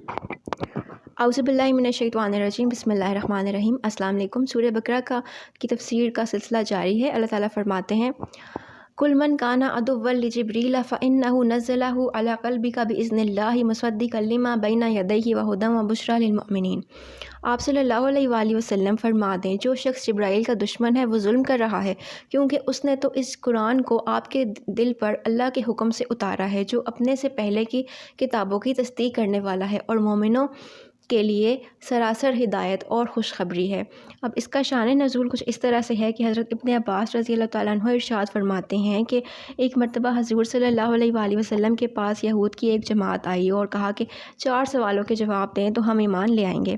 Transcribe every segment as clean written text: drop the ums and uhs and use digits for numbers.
اعوذ باللہ من الشیطان الرجیم، بسم اللہ الرحمن الرحیم۔ السلام علیکم۔ سورہ بقرہ کی تفسیر کا سلسلہ جاری ہے۔ اللہ تعالیٰ فرماتے ہیں کل من کان عدوا لجبریل فإنہ نزلہ علی قلبک بإذن اللہ مصدقا لما بین یدیہ وہدی وبشریٰ للمؤمنین۔ آپ صلی اللہ علیہ وآلہ وسلم فرما دیں، جو شخص جبرائیل کا دشمن ہے وہ ظلم کر رہا ہے، کیونکہ اس نے تو اس قرآن کو آپ کے دل پر اللہ کے حکم سے اتارا ہے، جو اپنے سے پہلے کی کتابوں کی تصدیق کرنے والا ہے اور مومنوں کے لیے سراسر ہدایت اور خوشخبری ہے۔ اب اس کا شان نزول کچھ اس طرح سے ہے کہ حضرت ابن عباس رضی اللہ تعالیٰ عنہ ارشاد فرماتے ہیں کہ ایک مرتبہ حضور صلی اللہ علیہ وآلہ وسلم کے پاس یہود کی ایک جماعت آئی اور کہا کہ 4 سوالوں کے جواب دیں تو ہم ایمان لے آئیں گے۔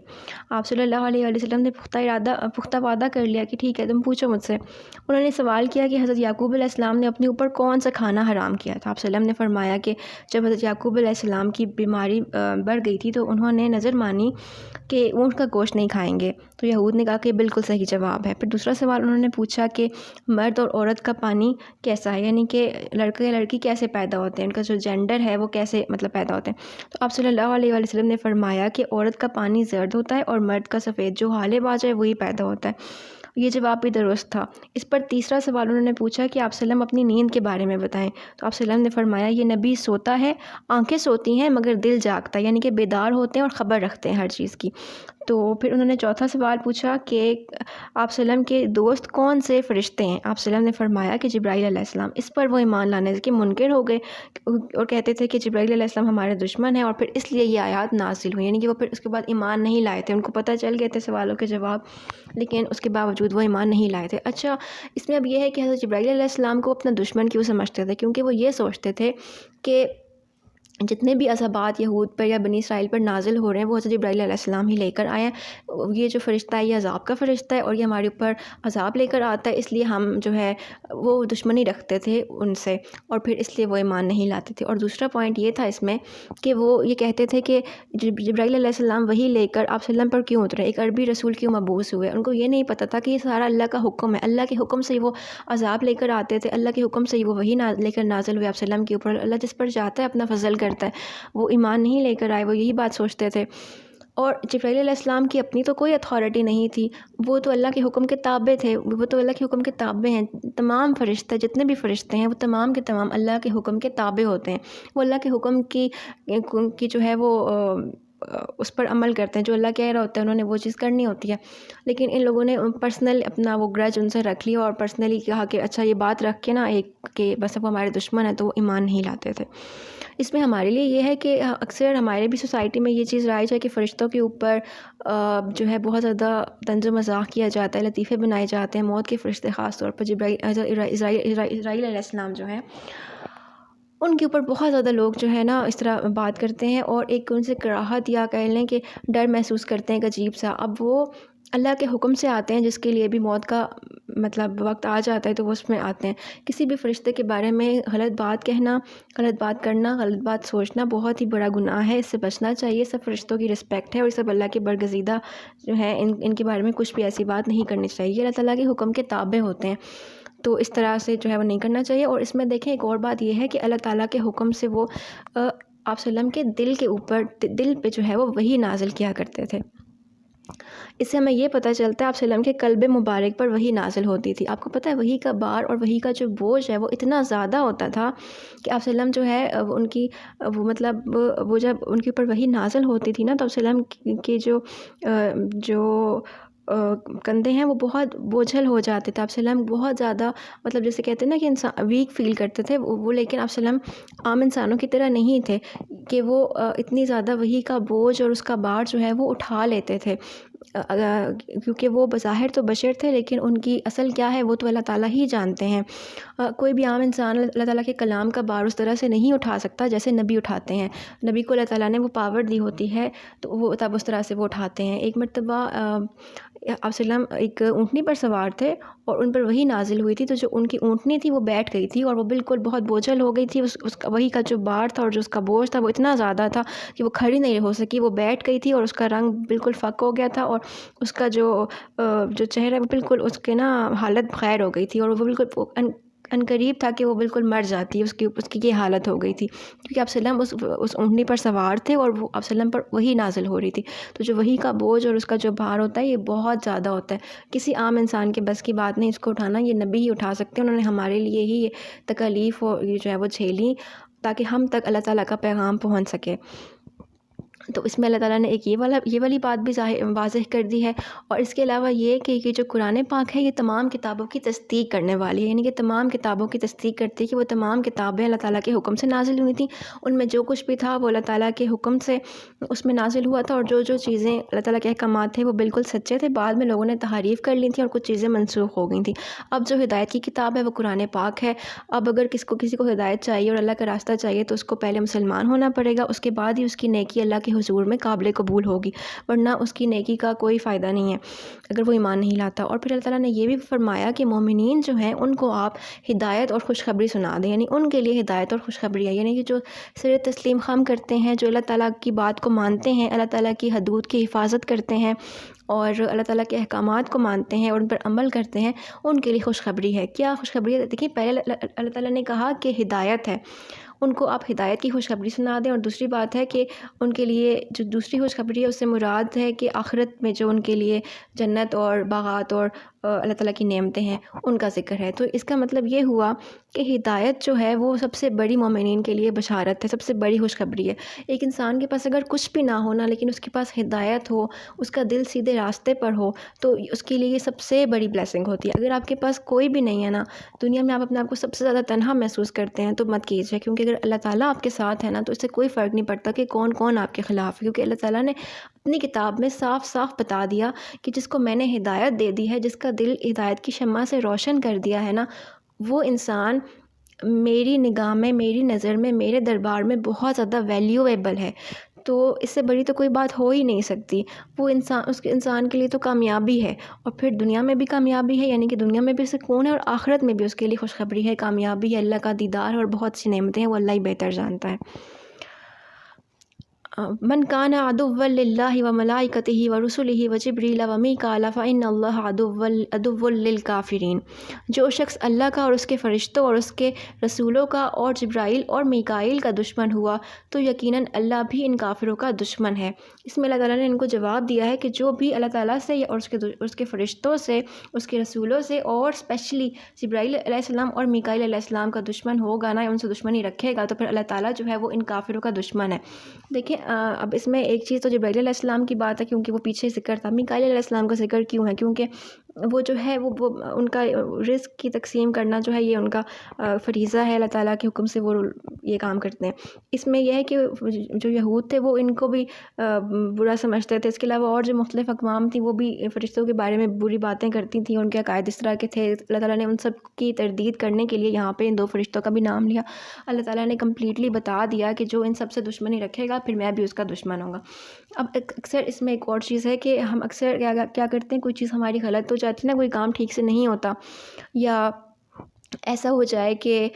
آپ صلی اللہ علیہ وآلہ وسلم نے پختہ وعدہ کر لیا کہ ٹھیک ہے، تم پوچھو مجھ سے۔ انہوں نے سوال کیا کہ حضرت یعقوب علیہ السلام نے اپنے اوپر کون سا کھانا حرام کیا تھا؟ آپ صلی اللہ علیہ وسلم نے فرمایا کہ جب حضرت یعقوب علیہ السلام کی بیماری بڑھ گئی تھی تو انہوں نے نظر مانی کہ اونٹ کا گوشت نہیں کھائیں گے، تو یہود نے کہا کہ بالکل صحیح جواب ہے۔ پھر دوسرا سوال انہوں نے پوچھا کہ مرد اور عورت کا پانی کیسا ہے، یعنی کہ لڑکا یا لڑکی کیسے پیدا ہوتے ہیں، ان کا جو جینڈر ہے وہ کیسے پیدا ہوتے ہیں۔ تو آپ صلی اللہ علیہ وآلہ وسلم نے فرمایا کہ عورت کا پانی زرد ہوتا ہے اور مرد کا سفید، جو حالب آ جائے وہی پیدا ہوتا ہے۔ یہ جواب بھی درست تھا۔ اس پر تیسرا سوال انہوں نے پوچھا کہ آپ صلی اللہ علیہ وسلم اپنی نیند کے بارے میں بتائیں، تو آپ صلی اللہ علیہ وسلم نے فرمایا یہ نبی سوتا ہے، آنکھیں سوتی ہیں مگر دل جاگتا ہے، یعنی کہ بیدار ہوتے ہیں اور خبر رکھتے ہیں ہر چیز کی۔ تو پھر انہوں نے چوتھا سوال پوچھا کہ آپ صلی اللہ علیہ وسلم کے دوست کون سے فرشتے ہیں؟ آپ صلی اللہ علیہ وسلم نے فرمایا کہ جبرائیل علیہ السلام۔ اس پر وہ ایمان لانے کے منکر ہو گئے اور کہتے تھے کہ جبرائیل علیہ السلام ہمارے دشمن ہیں، اور پھر اس لیے یہ آیات نازل ہوئی، یعنی کہ وہ پھر اس کے بعد ایمان نہیں لائے تھے۔ ان کو پتہ چل گئے تھے سوالوں کے جواب، لیکن اس کے باوجود وہ ایمان نہیں لائے تھے۔ اچھا، اس میں اب یہ ہے کہ حضرت جبرائیل علیہ السلام کو اپنا دشمن کیوں سمجھتے تھے؟ کیونکہ وہ یہ سوچتے تھے کہ جتنے بھی عذابات یہود پر یا بنی اسرائیل پر نازل ہو رہے ہیں وہ حضرت جبرائیل علیہ السلام ہی لے کر آئے ہیں۔ یہ جو فرشتہ ہے یہ عذاب کا فرشتہ ہے اور یہ ہمارے اوپر عذاب لے کر آتا ہے، اس لیے ہم جو ہے وہ دشمنی رکھتے تھے ان سے، اور پھر اس لیے وہ ایمان نہیں لاتے تھے۔ اور دوسرا پوائنٹ یہ تھا اس میں کہ وہ یہ کہتے تھے کہ جبرائیل علیہ السلام وہی لے کر آپ صلی اللہ علیہ وسلم پر کیوں اترے، ایک عربی رسول کیوں مبعوث ہوئے۔ ان کو یہ نہیں پتہ تھا کہ یہ سارا اللہ کا حکم ہے، اللہ کے حکم سے وہ عذاب لے کر آتے تھے، اللہ کے حکم سے وہ وہی لے کر نازل ہوئے آپ صلی اللہ علیہ وسلم کے اوپر۔ اللہ جس پر چاہتا ہے اپنا فضل کرتا ہے، وہ ایمان نہیں لے کر آئے، وہ یہی بات سوچتے تھے۔ اور جبرائیل علیہ السلام کی اپنی تو کوئی اتھارٹی نہیں تھی، وہ تو اللہ کے حکم کے تابع تھے، وہ تو اللہ کے حکم کے تابع ہیں۔ تمام فرشتے، جتنے بھی فرشتے ہیں وہ تمام کے تمام اللہ کے حکم کے تابع ہوتے ہیں، وہ اللہ کے حکم کی جو ہے وہ اس پر عمل کرتے ہیں، جو اللہ کہہ رہا ہوتا ہے انہوں نے وہ چیز کرنی ہوتی ہے۔ لیکن ان لوگوں نے پرسنل اپنا وہ گرج ان سے رکھ لیا اور پرسنلی کہا کہ اچھا یہ بات رکھ کے نا ایک کہ بس اب ہمارے دشمن ہیں، تو وہ ایمان نہیں لاتے تھے۔ اس میں ہمارے لیے یہ ہے کہ اکثر ہمارے بھی سوسائٹی میں یہ چیز رائج ہے کہ فرشتوں کے اوپر جو ہے بہت زیادہ طنز و مزاح کیا جاتا ہے، لطیفے بنائے جاتے ہیں۔ موت کے فرشتے خاص طور پر اسرائیل علیہ السلام جو ہیں ان کے اوپر بہت زیادہ لوگ جو ہے نا اس طرح بات کرتے ہیں اور ایک ان سے کراہت یا کہہ لیں کہ ڈر محسوس کرتے ہیں ایک عجیب سا۔ اب وہ اللہ کے حکم سے آتے ہیں، جس کے لیے بھی موت کا وقت آ جاتا ہے تو وہ اس میں آتے ہیں۔ کسی بھی فرشتے کے بارے میں غلط بات کہنا، غلط بات کرنا، غلط بات سوچنا بہت ہی بڑا گناہ ہے، اس سے بچنا چاہیے۔ سب فرشتوں کی رسپیکٹ ہے اور سب اللہ کے برگزیدہ جو ہیں، ان کے بارے میں کچھ بھی ایسی بات نہیں کرنی چاہیے، اللہ تعالیٰ کے حکم کے تابع ہوتے ہیں، تو اس طرح سے جو ہے وہ نہیں کرنا چاہیے۔ اور اس میں دیکھیں ایک اور بات یہ ہے کہ اللہ تعالیٰ کے حکم سے وہ آپ صلی اللہ علیہ وسلم کے دل کے اوپر، دل پہ جو ہے وہ وحی نازل کیا کرتے تھے۔ اس سے ہمیں یہ پتہ چلتا ہے آپ صلی اللہ علیہ وسلم کے قلب مبارک پر وحی نازل ہوتی تھی۔ آپ کو پتہ ہے وحی کا بار اور وحی کا جو بوجھ ہے وہ اتنا زیادہ ہوتا تھا کہ آپ صلی اللہ علیہ وسلم جو ہے ان کی وہ جب ان کے اوپر وحی نازل ہوتی تھی نا تو آپ صلی اللہ علیہ وسلم کے جو کندھے ہیں وہ بہت بوجھل ہو جاتے تھے۔ آپ صلی اللہ علیہ وسلم بہت زیادہ جیسے کہتے ہیں نا کہ انسان ویک فیل کرتے تھے وہ، لیکن آپ صلی اللہ علیہ وسلم عام انسانوں کی طرح نہیں تھے کہ وہ اتنی زیادہ وحی کا بوجھ اور اس کا بار جو ہے وہ اٹھا لیتے تھے، کیونکہ وہ بظاہر تو بشر تھے لیکن ان کی اصل کیا ہے وہ تو اللہ تعالیٰ ہی جانتے ہیں۔ کوئی بھی عام انسان اللہ تعالیٰ کے کلام کا بار اس طرح سے نہیں اٹھا سکتا جیسے نبی اٹھاتے ہیں۔ نبی کو اللہ تعالیٰ نے وہ پاور دی ہوتی ہے تو وہ تب اس طرح سے وہ اٹھاتے ہیں۔ ایک مرتبہ آپ صلی اللہ علیہ وسلم ایک اونٹنی پر سوار تھے اور ان پر وحی نازل ہوئی تھی، تو جو ان کی اونٹنی تھی وہ بیٹھ گئی تھی اور وہ بالکل بہت بوجھل ہو گئی تھی۔ اس کا وحی کا جو بار تھا اور جو اس کا بوجھ تھا وہ اتنا زیادہ تھا کہ وہ کھڑی نہیں ہو سکی، وہ بیٹھ گئی تھی اور اس کا رنگ بالکل فک ہو گیا تھا اور اس کا جو چہرہ وہ بالکل اس کے نا حالت خیر ہو گئی تھی اور وہ بالکل عنقریب تھا کہ وہ بالکل مر جاتی، اس کی یہ حالت ہو گئی تھی، کیونکہ آپ صلی اللہ علیہ وسلم اس اونٹنی پر سوار تھے اور وہ آپ صلی اللہ علیہ وسلم پر وحی نازل ہو رہی تھی. تو جو وحی کا بوجھ اور اس کا جو بھار ہوتا ہے یہ بہت زیادہ ہوتا ہے، کسی عام انسان کے بس کی بات نہیں اس کو اٹھانا، یہ نبی ہی اٹھا سکتے ہیں. انہوں نے ہمارے لیے ہی یہ تکالیف اور یہ جو ہے وہ جھیلی تاکہ ہم تک اللہ تعالیٰ کا پیغام پہنچ سکے. تو اس میں اللہ تعالیٰ نے ایک یہ والی بات بھی واضح کر دی ہے. اور اس کے علاوہ یہ کہ جو قرآن پاک ہے یہ تمام کتابوں کی تصدیق کرنے والی ہے، یعنی کہ تمام کتابوں کی تصدیق کرتی ہے کہ وہ تمام کتابیں اللہ تعالیٰ کے حکم سے نازل ہوئی تھیں. ان میں جو کچھ بھی تھا وہ اللہ تعالیٰ کے حکم سے اس میں نازل ہوا تھا، اور جو چیزیں اللہ تعالیٰ کے احکامات تھے وہ بالکل سچے تھے. بعد میں لوگوں نے تحریف کر لی تھیں اور کچھ چیزیں منسوخ ہو گئی تھیں. اب جو ہدایت کی کتاب ہے وہ قرآن پاک ہے. اب اگر کسی کو ہدایت چاہیے اور اللہ کا راستہ چاہیے تو اس کو پہلے مسلمان ہونا پڑے گا، اس کے بعد ہی اس کی نیکی اللہ کے حضور میں قابل قبول ہوگی، ورنہ اس کی نیکی کا کوئی فائدہ نہیں ہے اگر وہ ایمان نہیں لاتا. اور پھر اللہ تعالیٰ نے یہ بھی فرمایا کہ مومنین جو ہیں ان کو آپ ہدایت اور خوشخبری سنا دیں، یعنی ان کے لیے ہدایت اور خوشخبری ہے، یعنی کہ جو سر تسلیم خم کرتے ہیں، جو اللہ تعالیٰ کی بات کو مانتے ہیں، اللہ تعالیٰ کی حدود کی حفاظت کرتے ہیں اور اللہ تعالیٰ کے احکامات کو مانتے ہیں اور ان پر عمل کرتے ہیں، ان کے لیے خوشخبری ہے. کیا خوشخبری ہے؟ دیکھیں، پہلے اللہ تعالیٰ نے کہا کہ ہدایت ہے، ان کو آپ ہدایت کی خوشخبری سنا دیں. اور دوسری بات ہے کہ ان کے لیے جو دوسری خوشخبری ہے اس سے مراد ہے کہ آخرت میں جو ان کے لیے جنت اور باغات اور اللہ تعالیٰ کی نعمتیں ہیں ان کا ذکر ہے. تو اس کا مطلب یہ ہوا کہ ہدایت جو ہے وہ سب سے بڑی مومنین کے لیے بشارت ہے، سب سے بڑی خوشخبری ہے. ایک انسان کے پاس اگر کچھ بھی نہ ہونا لیکن اس کے پاس ہدایت ہو، اس کا دل سیدھے راستے پر ہو، تو اس کے لیے یہ سب سے بڑی بلیسنگ ہوتی ہے. اگر آپ کے پاس کوئی بھی نہیں ہے نا دنیا میں، آپ اپنے آپ کو سب سے زیادہ تنہا محسوس کرتے ہیں تو مت کیجیے، کیونکہ اگر اللہ تعالیٰ آپ کے ساتھ ہے نا تو اس سے کوئی فرق نہیں پڑتا کہ کون آپ کے خلاف ہے، کیونکہ اللہ تعالیٰ نے اپنی کتاب میں صاف صاف بتا دیا کہ جس کو میں نے ہدایت دے دی ہے، جس کا دل ہدایت کی شمع سے روشن کر دیا ہے نا، وہ انسان میری نگاہ میں، میری نظر میں، میرے دربار میں بہت زیادہ ویلیویبل ہے. تو اس سے بڑی تو کوئی بات ہو ہی نہیں سکتی. وہ انسان کے لیے تو کامیابی ہے، اور پھر دنیا میں بھی کامیابی ہے، یعنی کہ دنیا میں بھی سکون ہے، اور آخرت میں بھی اس کے لیے خوشخبری ہے، کامیابی ہے، اللہ کا دیدار اور بہت سی نعمتیں ہیں، وہ اللہ ہی بہتر جانتا ہے. من کان عدوا للہ وملائکتہ ورسلہ وجبریل ومیکال فإن اللہ عدو للکافرین. جو شخص اللہ کا اور اس کے فرشتوں اور اس کے رسولوں کا اور جبرائیل اور میکائیل کا دشمن ہوا تو یقیناً اللہ بھی ان کافروں کا دشمن ہے. اس میں اللہ تعالیٰ نے ان کو جواب دیا ہے کہ جو بھی اللہ تعالیٰ سے اور اس کے فرشتوں سے، اس کے رسولوں سے، اور اسپیشلی جبرائیل علیہ السلام اور میکائیل علیہ السلام کا دشمن ہوگا نا، یا ان سے دشمنی رکھے گا، تو پھر اللہ تعالیٰ جو ہے وہ ان کافروں کا دشمن ہے. دیکھیں، اب اس میں ایک چیز تو جبرائیل علیہ السلام کی بات ہے کیونکہ وہ پیچھے ذکر تھا. میکائیل علیہ السلام کا ذکر کیوں ہے؟ کیونکہ وہ جو ہے وہ ان کا رزق کی تقسیم کرنا جو ہے یہ ان کا فریضہ ہے، اللہ تعالیٰ کے حکم سے وہ یہ کام کرتے ہیں. اس میں یہ ہے کہ جو یہود تھے وہ ان کو بھی برا سمجھتے تھے. اس کے علاوہ اور جو مختلف اقوام تھیں وہ بھی فرشتوں کے بارے میں بری باتیں کرتی تھیں، ان کے عقائد اس طرح کے تھے. اللہ تعالیٰ نے ان سب کی تردید کرنے کے لیے یہاں پہ ان دو فرشتوں کا بھی نام لیا. اللہ تعالیٰ نے کمپلیٹلی بتا دیا کہ جو ان سب سے دشمنی رکھے گا پھر میں بھی اس کا دشمن ہوں گا. اب اکثر اس میں ایک اور چیز ہے کہ ہم اکثر کیا کرتے ہیں، کوئی چیز ہماری غلط ہو جاتی ہے نا، کوئی کام ٹھیک سے نہیں ہوتا، یا ایسا ہو جائے کہ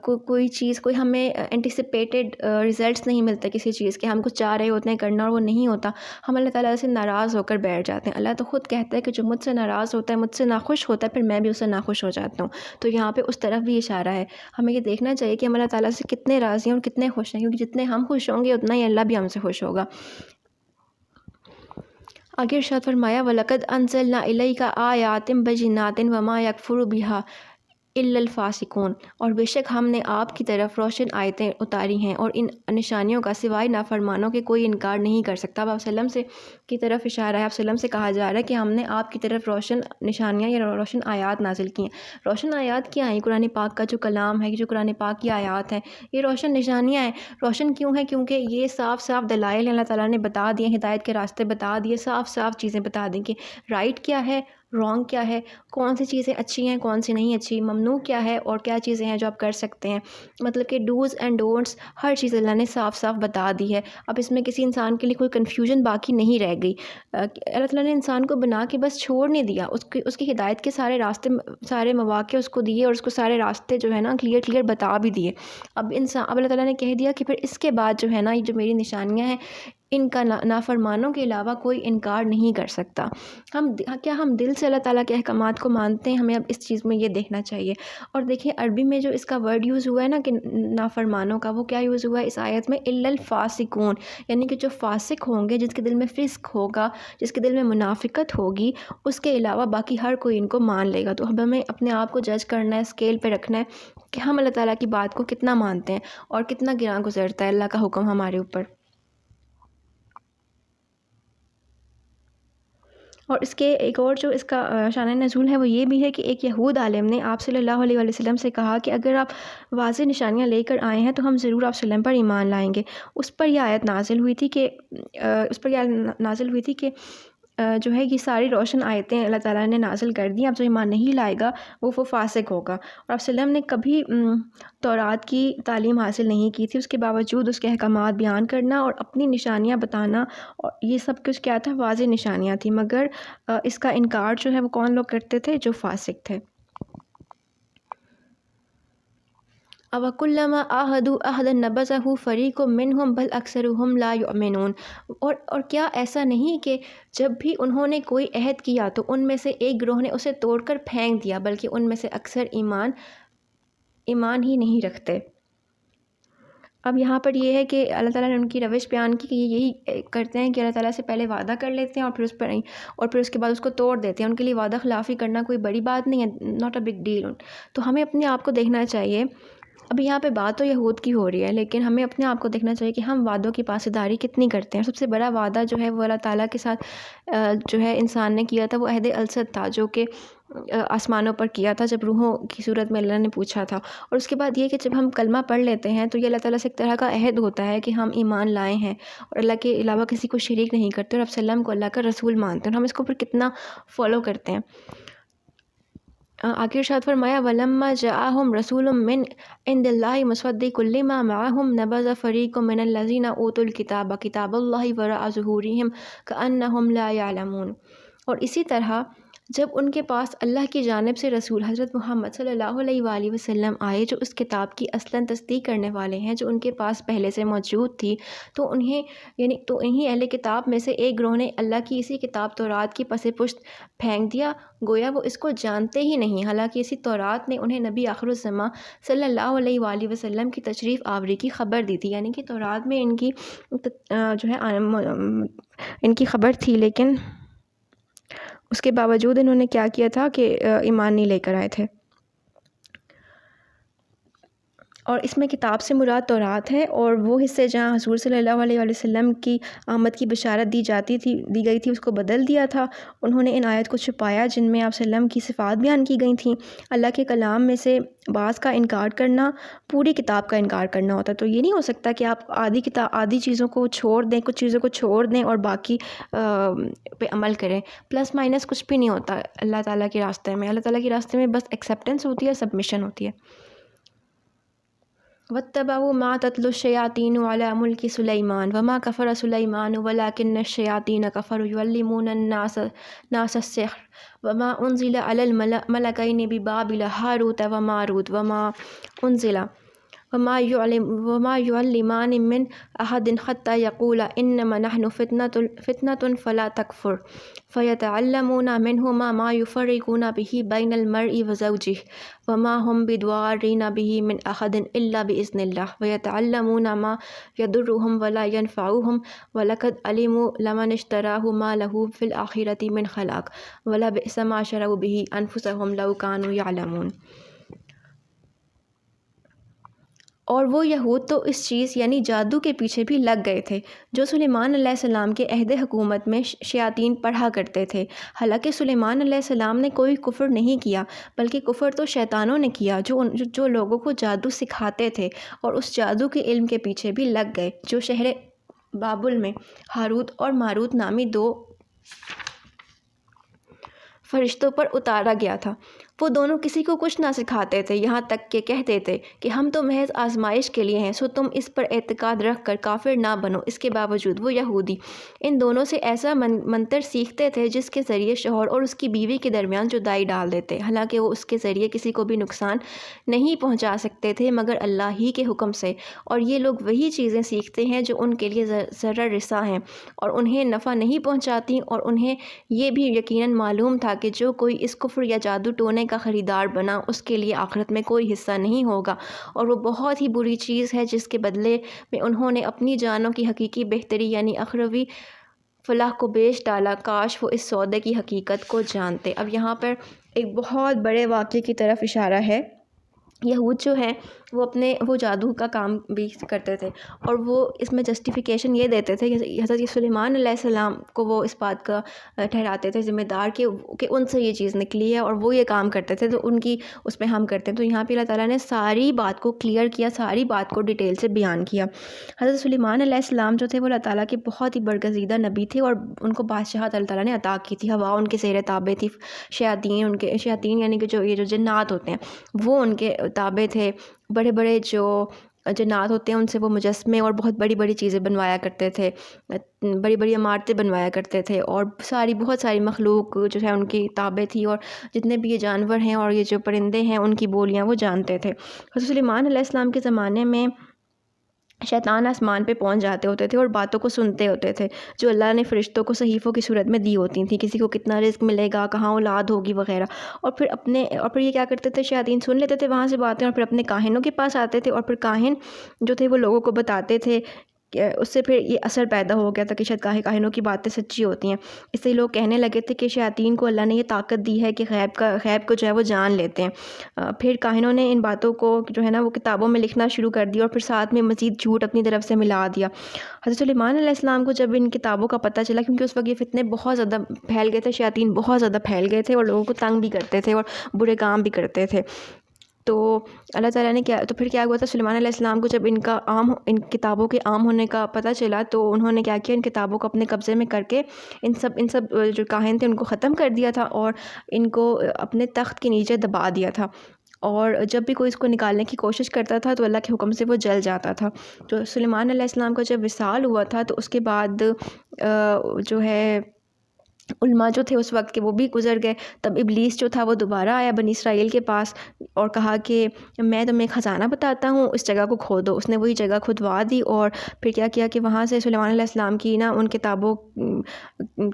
کوئی چیز، کوئی ہمیں اینٹیسپیٹڈ رزلٹس نہیں ملتے کسی چیز کے، ہم کچھ چاہ رہے ہوتے ہیں کرنا اور وہ نہیں ہوتا، ہم اللہ تعالیٰ سے ناراض ہو کر بیٹھ جاتے ہیں. اللہ تو خود کہتا ہے کہ جو مجھ سے ناراض ہوتا ہے، مجھ سے ناخوش ہوتا ہے، پھر میں بھی اس سے ناخوش ہو جاتا ہوں. تو یہاں پہ اس طرف بھی اشارہ ہے. ہمیں یہ دیکھنا چاہیے کہ ہم اللہ تعالیٰ سے کتنے راضی ہیں اور کتنے خوش ہیں، کیونکہ جتنے ہم خوش ہوں گے اتنا ہی اللہ بھی ہم سے خوش ہوگا. آگے ارشاد فرمایا وَلَقَدْ أَنزَلْنَا إِلَيْكَ آيَاتٍ بَيِّنَاتٍ وَمَا يَكْفُرُ بِهَا إِلَّا الْفَاسِقُونَ. اور بے شک ہم نے آپ کی طرف روشن آیتیں اتاری ہیں اور ان نشانیوں کا سوائے نافرمانوں کے کوئی انکار نہیں کر سکتا. اب آپ وسلم سے کی طرف اشارہ ہے، آپ وسلم سے کہا جا رہا ہے کہ ہم نے آپ کی طرف روشن نشانیاں یا روشن آیات نازل کی ہیں. روشن آیات کیا ہیں؟ قرآن پاک کا جو کلام ہے، جو قرآن پاک کی آیات ہیں، یہ روشن نشانیاں ہیں. روشن کیوں ہیں؟ کیونکہ یہ صاف صاف دلائل اللہ تعالیٰ نے بتا دیے، ہدایت کے راستے بتا دیے، صاف صاف چیزیں بتا دیں کہ رائٹ کیا ہے، رانگ کیا ہے، کون سی چیزیں اچھی ہیں، کون سی نہیں اچھی، ممنوع کیا ہے اور کیا چیزیں ہیں جو آپ کر سکتے ہیں. مطلب کہ ڈوز اینڈ ڈونٹس ہر چیز اللہ نے صاف صاف بتا دی ہے. اب اس میں کسی انسان کے لیے کوئی کنفیوژن باقی نہیں رہ گئی. اللہ تعالیٰ نے انسان کو بنا کے بس چھوڑ نہیں دیا، اس کی ہدایت کے سارے راستے، سارے مواقع اس کو دیے، اور اس کو سارے راستے جو ہے نا کلیئر بتا بھی دیے. اب اللہ تعالیٰ نے کہہ دیا کہ پھر اس کے بعد جو ہے نا یہ جو میری نشانیاں ہیں ان کا نافرمانوں کے علاوہ کوئی انکار نہیں کر سکتا۔ کیا ہم دل سے اللہ تعالیٰ کے احکامات کو مانتے ہیں؟ ہمیں اب اس چیز میں یہ دیکھنا چاہیے۔ اور دیکھیں عربی میں جو اس کا ورڈ یوز ہوا ہے نا کہ نافرمانوں کا، وہ کیا یوز ہوا ہے اس آیت میں؟ الا الفاسقون، یعنی کہ جو فاسق ہوں گے، جس کے دل میں فسق ہوگا، جس کے دل میں منافقت ہوگی، اس کے علاوہ باقی ہر کوئی ان کو مان لے گا۔ تو اب ہمیں اپنے آپ کو جج کرنا ہے، اسکیل پہ رکھنا ہے کہ ہم اللہ تعالیٰ کی بات کو کتنا مانتے ہیں اور کتنا گراں گزرتا ہے اللہ کا حکم ہمارے اوپر۔ اور اس کے ایک اور جو اس کا شان نزول ہے وہ یہ بھی ہے کہ ایک یہود عالم نے آپ صلی اللہ علیہ وسلم سے کہا کہ اگر آپ واضح نشانیاں لے کر آئے ہیں تو ہم ضرور آپ وسلم پر ایمان لائیں گے۔ اس پر یہ آیت نازل ہوئی تھی کہ جو ہے یہ ساری روشن آیتیں اللہ تعالیٰ نے نازل کر دی، اب جو ایمان نہیں لائے گا وہ فاسق ہوگا۔ اور آپ وسلم نے کبھی تورات کی تعلیم حاصل نہیں کی تھی، اس کے باوجود اس کے احکامات بیان کرنا اور اپنی نشانیاں بتانا، اور یہ سب کچھ کیا تھا؟ واضح نشانیاں تھیں، مگر اس کا انکار جو ہے وہ کون لوگ کرتے تھے؟ جو فاسق تھے۔ أَوَكُلَّمَا عَاهَدُوا عَهْدًا نَبَذَهُ فَرِيقٌ مِّنْهُمْ بَلْ أَكْثَرُهُمْ لَا يُؤْمِنُونَ۔ اور کیا ایسا نہیں کہ جب بھی انہوں نے کوئی عہد کیا تو ان میں سے ایک گروہ نے اسے توڑ کر پھینک دیا، بلکہ ان میں سے اکثر ایمان ہی نہیں رکھتے۔ اب یہاں پر یہ ہے کہ اللہ تعالیٰ نے ان کی روش بیان کی کہ یہ یہی کرتے ہیں کہ اللہ تعالیٰ سے پہلے وعدہ کر لیتے ہیں اور پھر اس کے بعد اس کو توڑ دیتے ہیں۔ ان کے لیے وعدہ خلافی کرنا کوئی بڑی بات نہیں ہے، ناٹ اے بگ ڈیل۔ تو ہمیں اپنے آپ کو دیکھنا چاہیے، اب یہاں پہ بات تو یہود کی ہو رہی ہے، لیکن ہمیں اپنے آپ کو دیکھنا چاہیے کہ ہم وعدوں کی پاسداری کتنی کرتے ہیں۔ سب سے بڑا وعدہ جو ہے وہ اللہ تعالیٰ کے ساتھ جو ہے انسان نے کیا تھا، وہ عہد الصد تھا، جو کہ آسمانوں پر کیا تھا جب روحوں کی صورت میں اللہ نے پوچھا تھا۔ اور اس کے بعد یہ کہ جب ہم کلمہ پڑھ لیتے ہیں تو یہ اللہ تعالیٰ سے ایک طرح کا عہد ہوتا ہے کہ ہم ایمان لائے ہیں اور اللہ کے علاوہ کسی کو شریک نہیں کرتے، اور وسلم کو اللہ کا رسول مانتے ہیں، اور ہم اس کو پھر کتنا فالو کرتے ہیں۔ آخر ارشاد فرمایا وَلَمَّا جَاءَهُمْ رَسُولٌ مِّنْ عِندِ اللَّهِ مُصَدِّقٌ لِّمَا مَعَهُمْ نَبَذَ فَرِيقٌ مِّنَ الَّذِينَ أُوتُوا الْكِتَابَ كِتَابَ اللَّهِ وَرَاءَ ظُهُورِهِمْ كَأَنَّهُمْ لَا يَعْلَمُونَ۔ اور اسی طرح جب ان کے پاس اللہ کی جانب سے رسول حضرت محمد صلی اللہ علیہ وآلہ وسلم آئے، جو اس کتاب کی اصلاً تصدیق کرنے والے ہیں، جو ان کے پاس پہلے سے موجود تھی، تو انہیں اہل کتاب میں سے ایک گروہ نے اللہ کی اسی کتاب تورات کی پس پشت پھینک دیا، گویا وہ اس کو جانتے ہی نہیں، حالانکہ اسی تورات نے انہیں نبی آخر الزماں صلی اللہ علیہ وآلہ وسلم کی تشریف آوری کی خبر دی تھی، یعنی کہ تورات میں ان کی جو ہے ان کی خبر تھی، لیکن اس کے باوجود انہوں نے کیا کیا تھا کہ ایمان نہیں لے کر آئے تھے۔ اور اس میں کتاب سے مراد تورات ہے، اور وہ حصے جہاں حضور صلی اللہ علیہ وآلہ وسلم کی آمد کی بشارت دی گئی تھی اس کو بدل دیا تھا۔ انہوں نے ان آیت کو چھپایا جن میں آپ وسلم کی صفات بیان کی گئی تھیں۔ اللہ کے کلام میں سے بعض کا انکار کرنا پوری کتاب کا انکار کرنا ہوتا ہے۔ تو یہ نہیں ہو سکتا کہ آپ آدھی چیزوں کو چھوڑ دیں، کچھ چیزوں کو چھوڑ دیں اور باقی پہ عمل کریں۔ پلس مائنس کچھ بھی نہیں ہوتا اللہ تعالیٰ کے راستے میں۔ اللہ تعالیٰ کے راستے میں بس ایکسیپٹنس ہوتی ہے، سبمیشن ہوتی ہے۔ وَاتَّبَعُوا مَا تَتْلُو الشَّيَاطِينُ عَلَى مُلْكِ سُلَيْمَانَ وَمَا كَفَرَ سُلَيْمَانُ وَلَكِنَّ الشَّيَاطِينَ كَفَرُوا يُعَلِّمُونَ النَّاسَ السِّحْرَ وَمَا أُنزِلَ عَلَى الْمَلَكَيْنِ بِبَابِلَ هَارُوتَ وَمَارُوتَ وَمَا يُعَلِّمَانِ مِنْ أَحَدٍ حَتَّى يَقُولَا إِنَّمَا نَحْنُ فِتْنَةٌ فَلَا تَكْفُرْ فَيَتَعَلَّمُونَ مِنْهُمَا مَا يُفَرِّقُونَ بِهِ بَيْنَ الْمَرْءِ وَزَوْجِهِ وَمَا هُمْ بِضَارِّينَ بِهِ مِنْ أَحَدٍ إِلَّا بِإِذْنِ اللَّهِ وَيَتَعَلَّمُونَ مَا يَضُرُّهُمْ وَلَا يَنْفَعُهُمْ وَلَقَدْ عَلِمُوا لَمَنِ اشْتَرَاهُ مَا لَهُ فِي الْآخِرَةِ مِنْ خَلَاقٍ وَلَبِئْسَ مَا شَرَوْا بِهِ أَنفُسَهُمْ لَوْ كَانُوا يَعْلَمُونَ۔ اور وہ یہود تو اس چیز یعنی جادو کے پیچھے بھی لگ گئے تھے جو سلیمان علیہ السلام کے عہد حکومت میں شیاطین پڑھا کرتے تھے، حالانکہ سلیمان علیہ السلام نے کوئی کفر نہیں کیا، بلکہ کفر تو شیطانوں نے کیا جو لوگوں کو جادو سکھاتے تھے، اور اس جادو کے علم کے پیچھے بھی لگ گئے جو شہر بابل میں ہاروت اور ماروت نامی دو فرشتوں پر اتارا گیا تھا۔ وہ دونوں کسی کو کچھ نہ سکھاتے تھے، یہاں تک کہ کہتے تھے کہ ہم تو محض آزمائش کے لیے ہیں، سو تم اس پر اعتقاد رکھ کر کافر نہ بنو۔ اس کے باوجود وہ یہودی ان دونوں سے ایسا منتر سیکھتے تھے جس کے ذریعے شوہر اور اس کی بیوی کے درمیان جدائی ڈال دیتے، حالانکہ وہ اس کے ذریعے کسی کو بھی نقصان نہیں پہنچا سکتے تھے مگر اللہ ہی کے حکم سے۔ اور یہ لوگ وہی چیزیں سیکھتے ہیں جو ان کے لیے ضرر رساں ہیں اور انہیں نفع نہیں پہنچاتی، اور انہیں یہ بھی یقیناً معلوم تھا کہ جو کوئی اس کفر یا جادو ٹونے کا خریدار بنا اس کے لیے آخرت میں کوئی حصہ نہیں ہوگا، اور وہ بہت ہی بری چیز ہے جس کے بدلے میں انہوں نے اپنی جانوں کی حقیقی بہتری یعنی اخروی فلاح کو بیچ ڈالا۔ کاش وہ اس سودے کی حقیقت کو جانتے۔ اب یہاں پر ایک بہت بڑے واقعے کی طرف اشارہ ہے۔ یہود جو ہیں وہ جادو کا کام بھی کرتے تھے، اور وہ اس میں جسٹیفیکیشن یہ دیتے تھے کہ حضرت سلیمان علیہ السلام کو وہ اس بات کا ٹھہراتے تھے ذمہ دار کہ ان سے یہ چیز نکلی ہے اور وہ یہ کام کرتے تھے، تو ان کی اس میں ہم کرتے ہیں۔ تو یہاں پہ اللہ تعالیٰ نے ساری بات کو کلیئر کیا، ساری بات کو ڈیٹیل سے بیان کیا۔ حضرت سلیمان علیہ السلام جو تھے وہ اللہ تعالیٰ کے بہت ہی برگزیدہ نبی تھے، اور ان کو بادشاہت اللہ تعالیٰ نے عطا کی تھی، ہوا ان کے زیر تابع تھی، شیاطین یعنی کہ جو جنات ہوتے ہیں وہ ان کے تابع تھے، بڑے بڑے جو جنات ہوتے ہیں ان سے وہ مجسمے اور بہت بڑی بڑی چیزیں بنوایا کرتے تھے، بڑی بڑی عمارتیں بنوایا کرتے تھے، اور بہت ساری مخلوق جو ہے ان کی تابع تھی، اور جتنے بھی یہ جانور ہیں اور یہ جو پرندے ہیں ان کی بولیاں وہ جانتے تھے۔ حضرت سلیمان علیہ السلام کے زمانے میں شیطان آسمان پہ پہنچ جاتے ہوتے تھے اور باتوں کو سنتے ہوتے تھے جو اللہ نے فرشتوں کو صحیفوں کی صورت میں دی ہوتی تھیں، کسی کو کتنا رزق ملے گا، کہاں اولاد ہوگی وغیرہ، اور پھر یہ کیا کرتے تھے، شیاطین سن لیتے تھے وہاں سے باتیں، اور پھر اپنے کاہنوں کے پاس آتے تھے، اور پھر کاہن جو تھے وہ لوگوں کو بتاتے تھے، اس سے پھر یہ اثر پیدا ہو گیا تھا کہ شاید کاہنوں کی باتیں سچی ہوتی ہیں، اس سے لوگ کہنے لگے تھے کہ شیاطین کو اللہ نے یہ طاقت دی ہے کہ غیب کو جو ہے وہ جان لیتے ہیں۔ پھر کاہنوں نے ان باتوں کو جو ہے نا وہ کتابوں میں لکھنا شروع کر دیا، اور پھر ساتھ میں مزید جھوٹ اپنی طرف سے ملا دیا۔ حضرت سلیمان علیہ السلام کو جب ان کتابوں کا پتہ چلا، کیونکہ اس وقت یہ فتنے بہت زیادہ پھیل گئے تھے، شیاطین بہت زیادہ پھیل گئے تھے اور لوگوں کو تنگ بھی کرتے تھے اور برے کام بھی کرتے تھے، تو اللہ تعالیٰ نے پھر کیا ہوا تھا، سلیمان علیہ السلام کو جب ان کتابوں کے عام ہونے کا پتہ چلا تو انہوں نے کیا کیا، ان کتابوں کو اپنے قبضے میں کر کے ان سب جو کاہن تھے ان کو ختم کر دیا تھا، اور ان کو اپنے تخت کے نیچے دبا دیا تھا، اور جب بھی کوئی اس کو نکالنے کی کوشش کرتا تھا تو اللہ کے حکم سے وہ جل جاتا تھا۔ تو سلیمان علیہ السلام کا جب وصال ہوا تھا تو اس کے بعد جو ہے علماء جو تھے اس وقت کے وہ بھی گزر گئے، تب ابلیس جو تھا وہ دوبارہ آیا بنی اسرائیل کے پاس اور کہا کہ میں تمہیں خزانہ بتاتا ہوں، اس جگہ کو کھودو۔ اس نے وہی جگہ کھدوا دی، اور پھر کیا کیا کہ وہاں سے سلیمان علیہ السلام کی ان کتابوں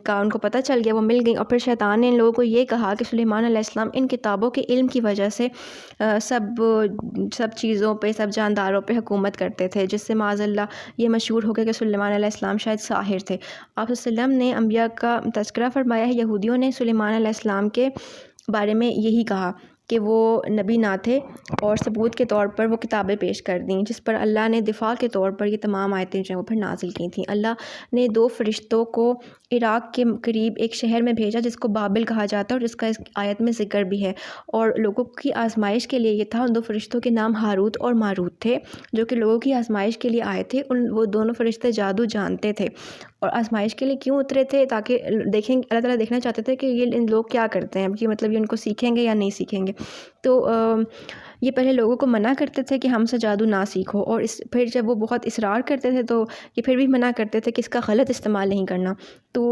کا ان کو پتہ چل گیا، وہ مل گئیں، اور پھر شیطان نے ان لوگوں کو یہ کہا کہ سلیمان علیہ السلام ان کتابوں کے علم کی وجہ سے سب چیزوں پہ، سب جانداروں پہ حکومت کرتے تھے، جس سے معاذ اللہ یہ مشہور ہو گیا کہ سلیمان علیہ السلام شاید ساحر تھے۔ آپ صلی اللہ علیہ وسلم نے انبیاء کا تذکرہ فرمایا ہے، یہودیوں نے سلیمان علیہ السلام کے بارے میں یہی کہا کہ وہ نبی نہ تھے، اور ثبوت کے طور پر وہ کتابیں پیش کر دیں، جس پر اللہ نے دفاع کے طور پر یہ تمام آیتیں جو ہیں وہ پھر نازل کی تھیں۔ اللہ نے 2 فرشتوں کو عراق کے قریب ایک شہر میں بھیجا جس کو بابل کہا جاتا ہے، اور جس کا اس آیت میں ذکر بھی ہے، اور لوگوں کی آزمائش کے لیے یہ تھا۔ ان 2 فرشتوں کے نام ہاروت اور ماروت تھے، جو کہ لوگوں کی آزمائش کے لیے آئے تھے۔ وہ دونوں فرشتے جادو جانتے تھے، اور آزمائش کے لیے کیوں اترے تھے، تاکہ اللہ تعالیٰ دیکھنا چاہتے تھے کہ یہ لوگ کیا کرتے ہیں، کہ مطلب یہ ان کو سیکھیں گے یا نہیں سیکھیں گے۔ تو یہ پہلے لوگوں کو منع کرتے تھے کہ ہم سے جادو نہ سیکھو، اور پھر جب وہ بہت اصرار کرتے تھے تو یہ پھر بھی منع کرتے تھے کہ اس کا غلط استعمال نہیں کرنا، تو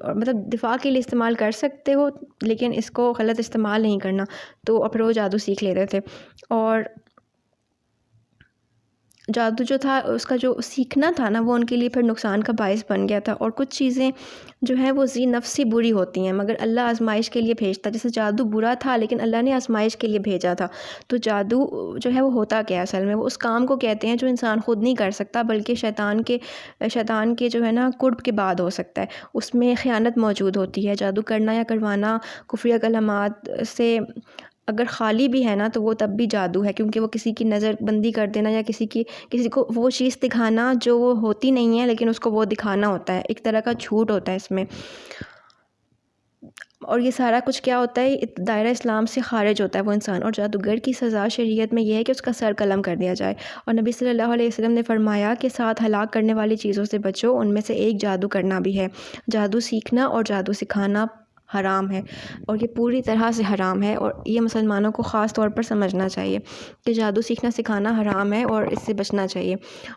مطلب دفاع کے لیے استعمال کر سکتے ہو لیکن اس کو غلط استعمال نہیں کرنا، تو پھر وہ جادو سیکھ لیتے تھے۔ اور جادو جو تھا اس کا جو سیکھنا تھا نا وہ ان کے لیے پھر نقصان کا باعث بن گیا تھا، اور کچھ چیزیں جو ہیں وہ ذی نفسی بری ہوتی ہیں مگر اللہ آزمائش کے لیے بھیجتا، جیسے جادو برا تھا لیکن اللہ نے آزمائش کے لیے بھیجا تھا۔ تو جادو جو ہے وہ ہوتا کیا اصل میں، وہ اس کام کو کہتے ہیں جو انسان خود نہیں کر سکتا بلکہ شیطان کے جو ہے نا قرب کے بعد ہو سکتا ہے، اس میں خیانت موجود ہوتی ہے۔ جادو کرنا یا کروانا کفریہ کلمات سے اگر خالی بھی ہے نا تو وہ تب بھی جادو ہے، کیونکہ وہ کسی کی نظر بندی کر دینا یا کسی کو وہ چیز دکھانا جو وہ ہوتی نہیں ہے لیکن اس کو وہ دکھانا ہوتا ہے، ایک طرح کا جھوٹ ہوتا ہے اس میں، اور یہ سارا کچھ کیا ہوتا ہے، دائرہ اسلام سے خارج ہوتا ہے وہ انسان۔ اور جادوگر کی سزا شریعت میں یہ ہے کہ اس کا سر قلم کر دیا جائے، اور نبی صلی اللہ علیہ وسلم نے فرمایا کہ 7 ہلاک کرنے والی چیزوں سے بچو، ان میں سے ایک جادو کرنا بھی ہے۔ جادو سیکھنا اور جادو سکھانا حرام ہے اور یہ پوری طرح سے حرام ہے، اور یہ مسلمانوں کو خاص طور پر سمجھنا چاہیے کہ جادو سیکھنا سکھانا حرام ہے اور اس سے بچنا چاہیے۔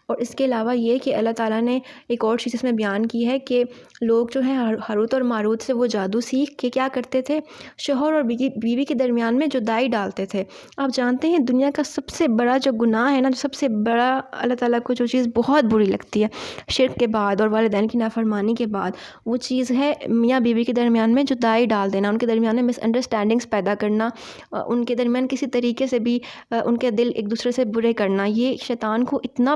اور اس کے علاوہ یہ کہ اللہ تعالیٰ نے ایک اور چیز اس میں بیان کی ہے کہ لوگ جو ہیں ہاروت اور ماروت سے وہ جادو سیکھ کے کیا کرتے تھے، شوہر اور بیوی کے درمیان میں جدائی ڈالتے تھے۔ آپ جانتے ہیں دنیا کا سب سے بڑا جو گناہ ہے نا، جو سب سے بڑا اللہ تعالیٰ کو جو چیز بہت بری لگتی ہے شرک کے بعد اور والدین کی نافرمانی کے بعد، وہ چیز ہے میاں بیوی کے درمیان میں جدائی ڈال دینا، ان کے درمیان میں مس انڈرسٹینڈنگس پیدا کرنا، ان کے درمیان کسی طریقے سے بھی ان کے دل ایک دوسرے سے برے کرنا۔ یہ شیطان کو اتنا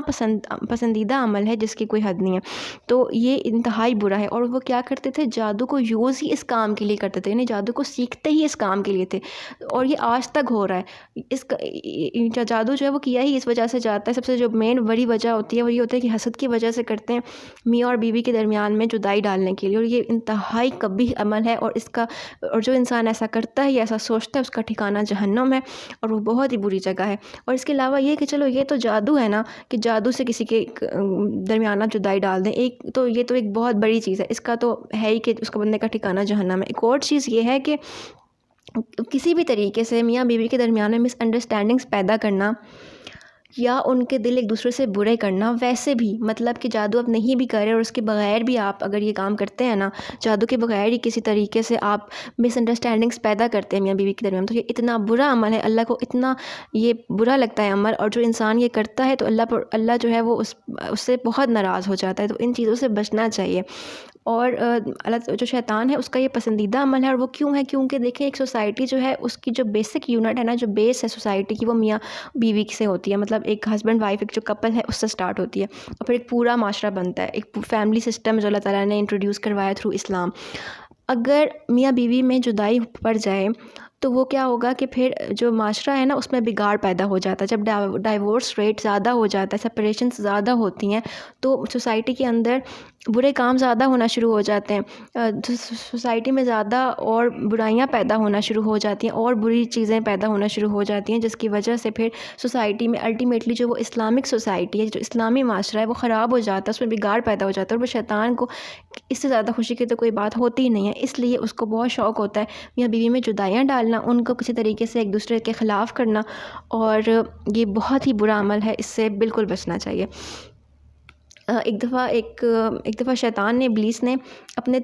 پسندیدہ عمل ہے جس کی کوئی حد نہیں ہے، تو یہ انتہائی برا ہے۔ اور وہ کیا کرتے تھے، جادو کو یوز ہی اس کام کے لیے کرتے تھے، یعنی جادو کو سیکھتے ہی اس کام کے لیے تھے، اور یہ آج تک ہو رہا ہے۔ جادو جو ہے وہ کیا ہی اس وجہ سے جاتا ہے، سب سے جو مین بڑی وجہ ہوتی ہے وہ یہ ہوتا ہے کہ حسد کی وجہ سے کرتے ہیں، میاں اور بیوی کے درمیان میں جدائی ڈالنے کے لیے، اور یہ انتہائی قبیح عمل ہے، اور جو انسان ایسا کرتا ہے یا ایسا سوچتا ہے اس کا ٹھکانہ جہنم ہے، اور وہ بہت ہی بری جگہ ہے۔ اور اس کے علاوہ یہ کہ چلو یہ تو جادو ہے نا، کہ جادو سے کسی کے درمیانہ جدائی ڈال دیں، یہ تو ایک بہت بڑی چیز ہے، اس کا تو ہے ہی کہ اس کا بندے کا ٹھکانہ جہنم ہے۔ ایک اور چیز یہ ہے کہ کسی بھی طریقے سے میاں بیوی کے درمیان میں مس انڈرسٹینڈنگس پیدا کرنا یا ان کے دل ایک دوسرے سے برے کرنا، ویسے بھی مطلب کہ جادو آپ نہیں بھی کریں اور اس کے بغیر بھی آپ اگر یہ کام کرتے ہیں نا، جادو کے بغیر ہی کسی طریقے سے آپ مس انڈرسٹینڈنگس پیدا کرتے ہیں میاں بیوی کے درمیان، تو یہ اتنا برا عمل ہے، اللہ کو اتنا یہ برا لگتا ہے عمل، اور جو انسان یہ کرتا ہے تو اللہ جو ہے وہ اس سے بہت ناراض ہو جاتا ہے، تو ان چیزوں سے بچنا چاہیے۔ اور اللہ جو شیطان ہے اس کا یہ پسندیدہ عمل ہے، اور وہ کیوں ہے؟ کیونکہ دیکھیں ایک سوسائٹی جو ہے اس کی جو بیسک یونٹ ہے نا، جو بیس ہے سوسائٹی کی، وہ میاں بیوی سے ہوتی ہے، مطلب ایک ہسبینڈ وائف ایک جو کپل ہے اس سے سٹارٹ ہوتی ہے، اور پھر ایک پورا معاشرہ بنتا ہے، ایک فیملی سسٹم جو اللہ تعالیٰ نے انٹروڈیوس کروایا تھرو اسلام۔ اگر میاں بیوی میں جدائی پڑ جائے تو وہ کیا ہوگا کہ پھر جو معاشرہ ہے نا اس میں بگاڑ پیدا ہو جاتا ہے۔ جب ڈائیورس ریٹ زیادہ ہو جاتا ہے، سپریشنز زیادہ ہوتی ہیں، تو سوسائٹی کے اندر برے کام زیادہ ہونا شروع ہو جاتے ہیں، سوسائٹی میں زیادہ اور برائیاں پیدا ہونا شروع ہو جاتی ہیں، اور بری چیزیں پیدا ہونا شروع ہو جاتی ہیں، جس کی وجہ سے پھر سوسائٹی میں الٹیمیٹلی جو وہ اسلامک سوسائٹی ہے، جو اسلامی معاشرہ ہے، وہ خراب ہو جاتا ہے، اس میں بگاڑ پیدا ہو جاتا ہے، اور وہ شیطان کو اس سے زیادہ خوشی کی تو کوئی بات ہوتی ہی نہیں ہے، اس لیے اس کو بہت شوق ہوتا ہے میاں بیوی میں جدائیاں ڈالنا، ان کو کسی طریقے سے ایک دوسرے کے خلاف کرنا، اور یہ بہت ہی برا عمل ہے، اس سے بالکل بچنا چاہیے۔ ایک دفعہ شیطان نے، ابلیس نے اپنے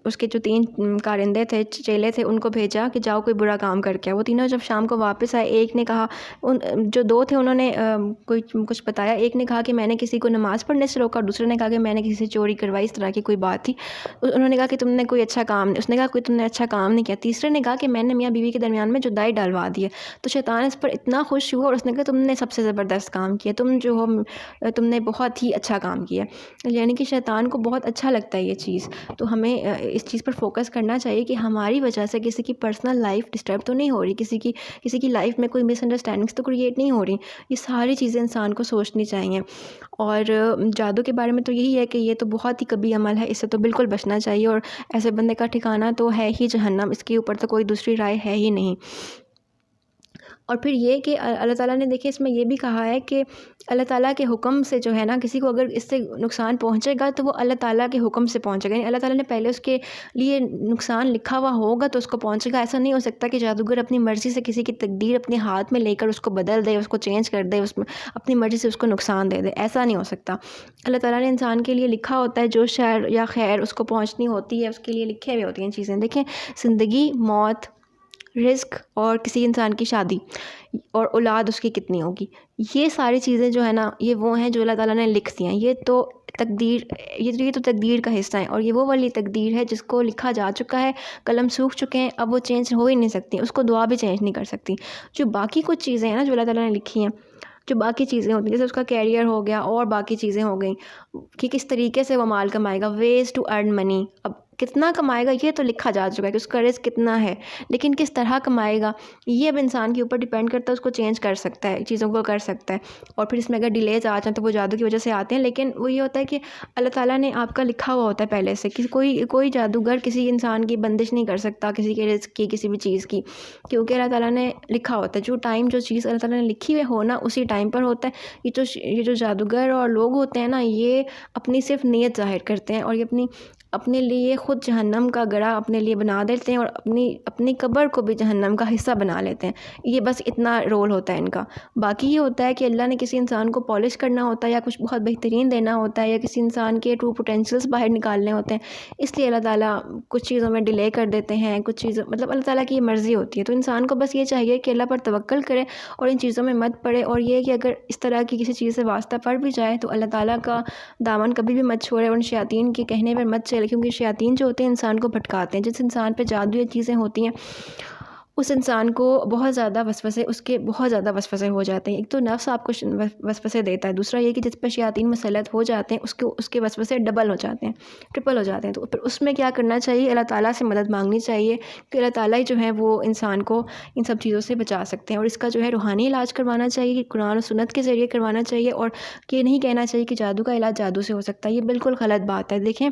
اس کے جو 3 کارندے تھے، چیلے تھے، ان کو بھیجا کہ جاؤ کوئی برا کام کر کے آؤ۔ وہ تینوں جب شام کو واپس آئے، ایک نے کہا، جو 2 تھے انہوں نے کچھ بتایا، ایک نے کہا کہ میں نے کسی کو نماز پڑھنے سے روکا، دوسرے نے کہا کہ میں نے کسی سے چوری کروائی، اس طرح کی کوئی بات تھی۔ انہوں نے کہا کہ تم نے کوئی اچھا کام نہیں، اس نے کہا کوئی تم نے اچھا کام نہیں کیا، تیسرے نے کہا کہ میں نے میاں بیوی کے درمیان میں جدائی ڈالوا دی ہے۔ تو شیطان اس پر اتنا خوش ہوا اور اس نے کہا تم نے سب سے زبردست کام کیا، تم نے بہت ہی اچھا کام کیا، یعنی کہ شیطان کو بہت اچھا لگتا ہے یہ چیز۔ تو ہمیں اس چیز پر فوکس کرنا چاہیے کہ ہماری وجہ سے کسی کی پرسنل لائف ڈسٹرب تو نہیں ہو رہی، کسی کی لائف میں کوئی مس انڈرسٹینڈنگس تو کریٹ نہیں ہو رہی، یہ ساری چیزیں انسان کو سوچنی چاہیے۔ اور جادو کے بارے میں تو یہی ہے کہ یہ تو بہت ہی کبھی عمل ہے، اس سے تو بالکل بچنا چاہیے، اور ایسے بندے کا ٹھکانہ تو ہے ہی جہنم، اس کے اوپر تو کوئی دوسری رائے ہے ہی نہیں۔ اور پھر یہ کہ اللہ تعالیٰ نے دیکھیں اس میں یہ بھی کہا ہے کہ اللہ تعالیٰ کے حکم سے جو ہے نا، کسی کو اگر اس سے نقصان پہنچے گا تو وہ اللہ تعالیٰ کے حکم سے پہنچے گا، یعنی اللہ تعالیٰ نے پہلے اس کے لیے نقصان لکھا ہوا ہوگا تو اس کو پہنچے گا۔ ایسا نہیں ہو سکتا کہ جادوگر اپنی مرضی سے کسی کی تقدیر اپنے ہاتھ میں لے کر اس کو بدل دے، اس کو چینج کر دے، اس میں اپنی مرضی سے اس کو نقصان دے دے، ایسا نہیں ہو سکتا۔ اللہ تعالیٰ نے انسان کے لیے لکھا ہوتا ہے، جو شر یا خیر اس کو پہنچنی ہوتی ہے، اس کے لیے لکھے ہوئے ہوتی ہیں چیزیں۔ دیکھیں زندگی، موت، رزق، اور کسی انسان کی شادی اور اولاد اس کی کتنی ہوگی، یہ ساری چیزیں جو ہے نا، یہ وہ ہیں جو اللہ تعالیٰ نے لکھ دی ہیں، یہ تو تقدیر کا حصہ ہیں، اور یہ وہ والی تقدیر ہے جس کو لکھا جا چکا ہے، قلم سوکھ چکے ہیں، اب وہ چینج ہو ہی نہیں سکتی، اس کو دعا بھی چینج نہیں کر سکتی۔ جو باقی کچھ چیزیں ہیں نا جو اللہ تعالیٰ نے لکھی ہیں، جو باقی چیزیں ہوتی ہیں، جیسے اس کا کیریئر ہو گیا اور باقی چیزیں ہو گئیں، کہ کس طریقے سے وہ مال کمائے گا، ویز ٹو ارن منی، اب کتنا کمائے گا یہ تو لکھا جا چکا ہے کہ اس کا رزق کتنا ہے، لیکن کس طرح کمائے گا یہ اب انسان کے اوپر ڈیپینڈ کرتا ہے، اس کو چینج کر سکتا ہے، چیزوں کو کر سکتا ہے۔ اور پھر اس میں اگر ڈیلیز آ جائیں تو وہ جادو کی وجہ سے آتے ہیں، لیکن وہ یہ ہوتا ہے کہ اللہ تعالیٰ نے آپ کا لکھا ہوا ہوتا ہے پہلے سے، کہ کوئی جادوگر کسی انسان کی بندش نہیں کر سکتا کسی کے رزق کی، کسی بھی چیز کی، کیونکہ اللہ تعالیٰ نے لکھا ہوتا ہے، جو چیز اللہ تعالیٰ نے لکھی ہوئی ہونا اسی ٹائم پر ہوتا ہے۔ یہ جو جادوگر اور لوگ ہوتے ہیں نا، یہ اپنی صرف نیت ظاہر کرتے ہیں، اور یہ اپنی اپنے لیے خود جہنم کا گڑھا اپنے لیے بنا دیتے ہیں اور اپنی قبر کو بھی جہنم کا حصہ بنا لیتے ہیں. یہ بس اتنا رول ہوتا ہے ان کا. باقی یہ ہوتا ہے کہ اللہ نے کسی انسان کو پالش کرنا ہوتا ہے یا کچھ بہت بہترین دینا ہوتا ہے یا کسی انسان کے ٹرو پوٹینشیلس باہر نکالنے ہوتے ہیں، اس لیے اللہ تعالیٰ کچھ چیزوں میں ڈیلے کر دیتے ہیں. کچھ چیزوں مطلب اللہ تعالیٰ کی یہ مرضی ہوتی ہے. تو انسان کو بس یہ چاہیے کہ اللہ پر توکل کرے اور ان چیزوں میں مت پڑے، اور یہ کہ اگر اس طرح کی کسی چیز سے واسطہ پڑ بھی جائے تو اللہ تعالیٰ کا دامن کبھی بھی مت چھوڑے اور ان شیاطین کے کہنے پر مت چلے، کیونکہ شیاطین جو ہوتے ہیں انسان کو بھٹکاتے ہیں. جس انسان پہ جادو یا چیزیں ہوتی ہیں اس انسان کو بہت زیادہ وسوسے ہو جاتے ہیں. ایک تو نفس آپ کو وسوسے دیتا ہے، دوسرا یہ کہ جس پہ شیاطین مسلط ہو جاتے ہیں اس کے وسوسے ڈبل ہو جاتے ہیں، ٹرپل ہو جاتے ہیں. تو پھر اس میں کیا کرنا چاہیے؟ اللہ تعالیٰ سے مدد مانگنی چاہیے کہ اللہ تعالیٰ ہی جو ہے وہ انسان کو ان سب چیزوں سے بچا سکتے ہیں. اور اس کا جو ہے روحانی علاج کروانا چاہیے، کہ قرآن و سنت کے ذریعے کروانا چاہیے، اور یہ نہیں کہنا چاہیے کہ جادو کا علاج جادو سے ہو سکتا ہے. یہ بالکل غلط بات ہے. دیکھیں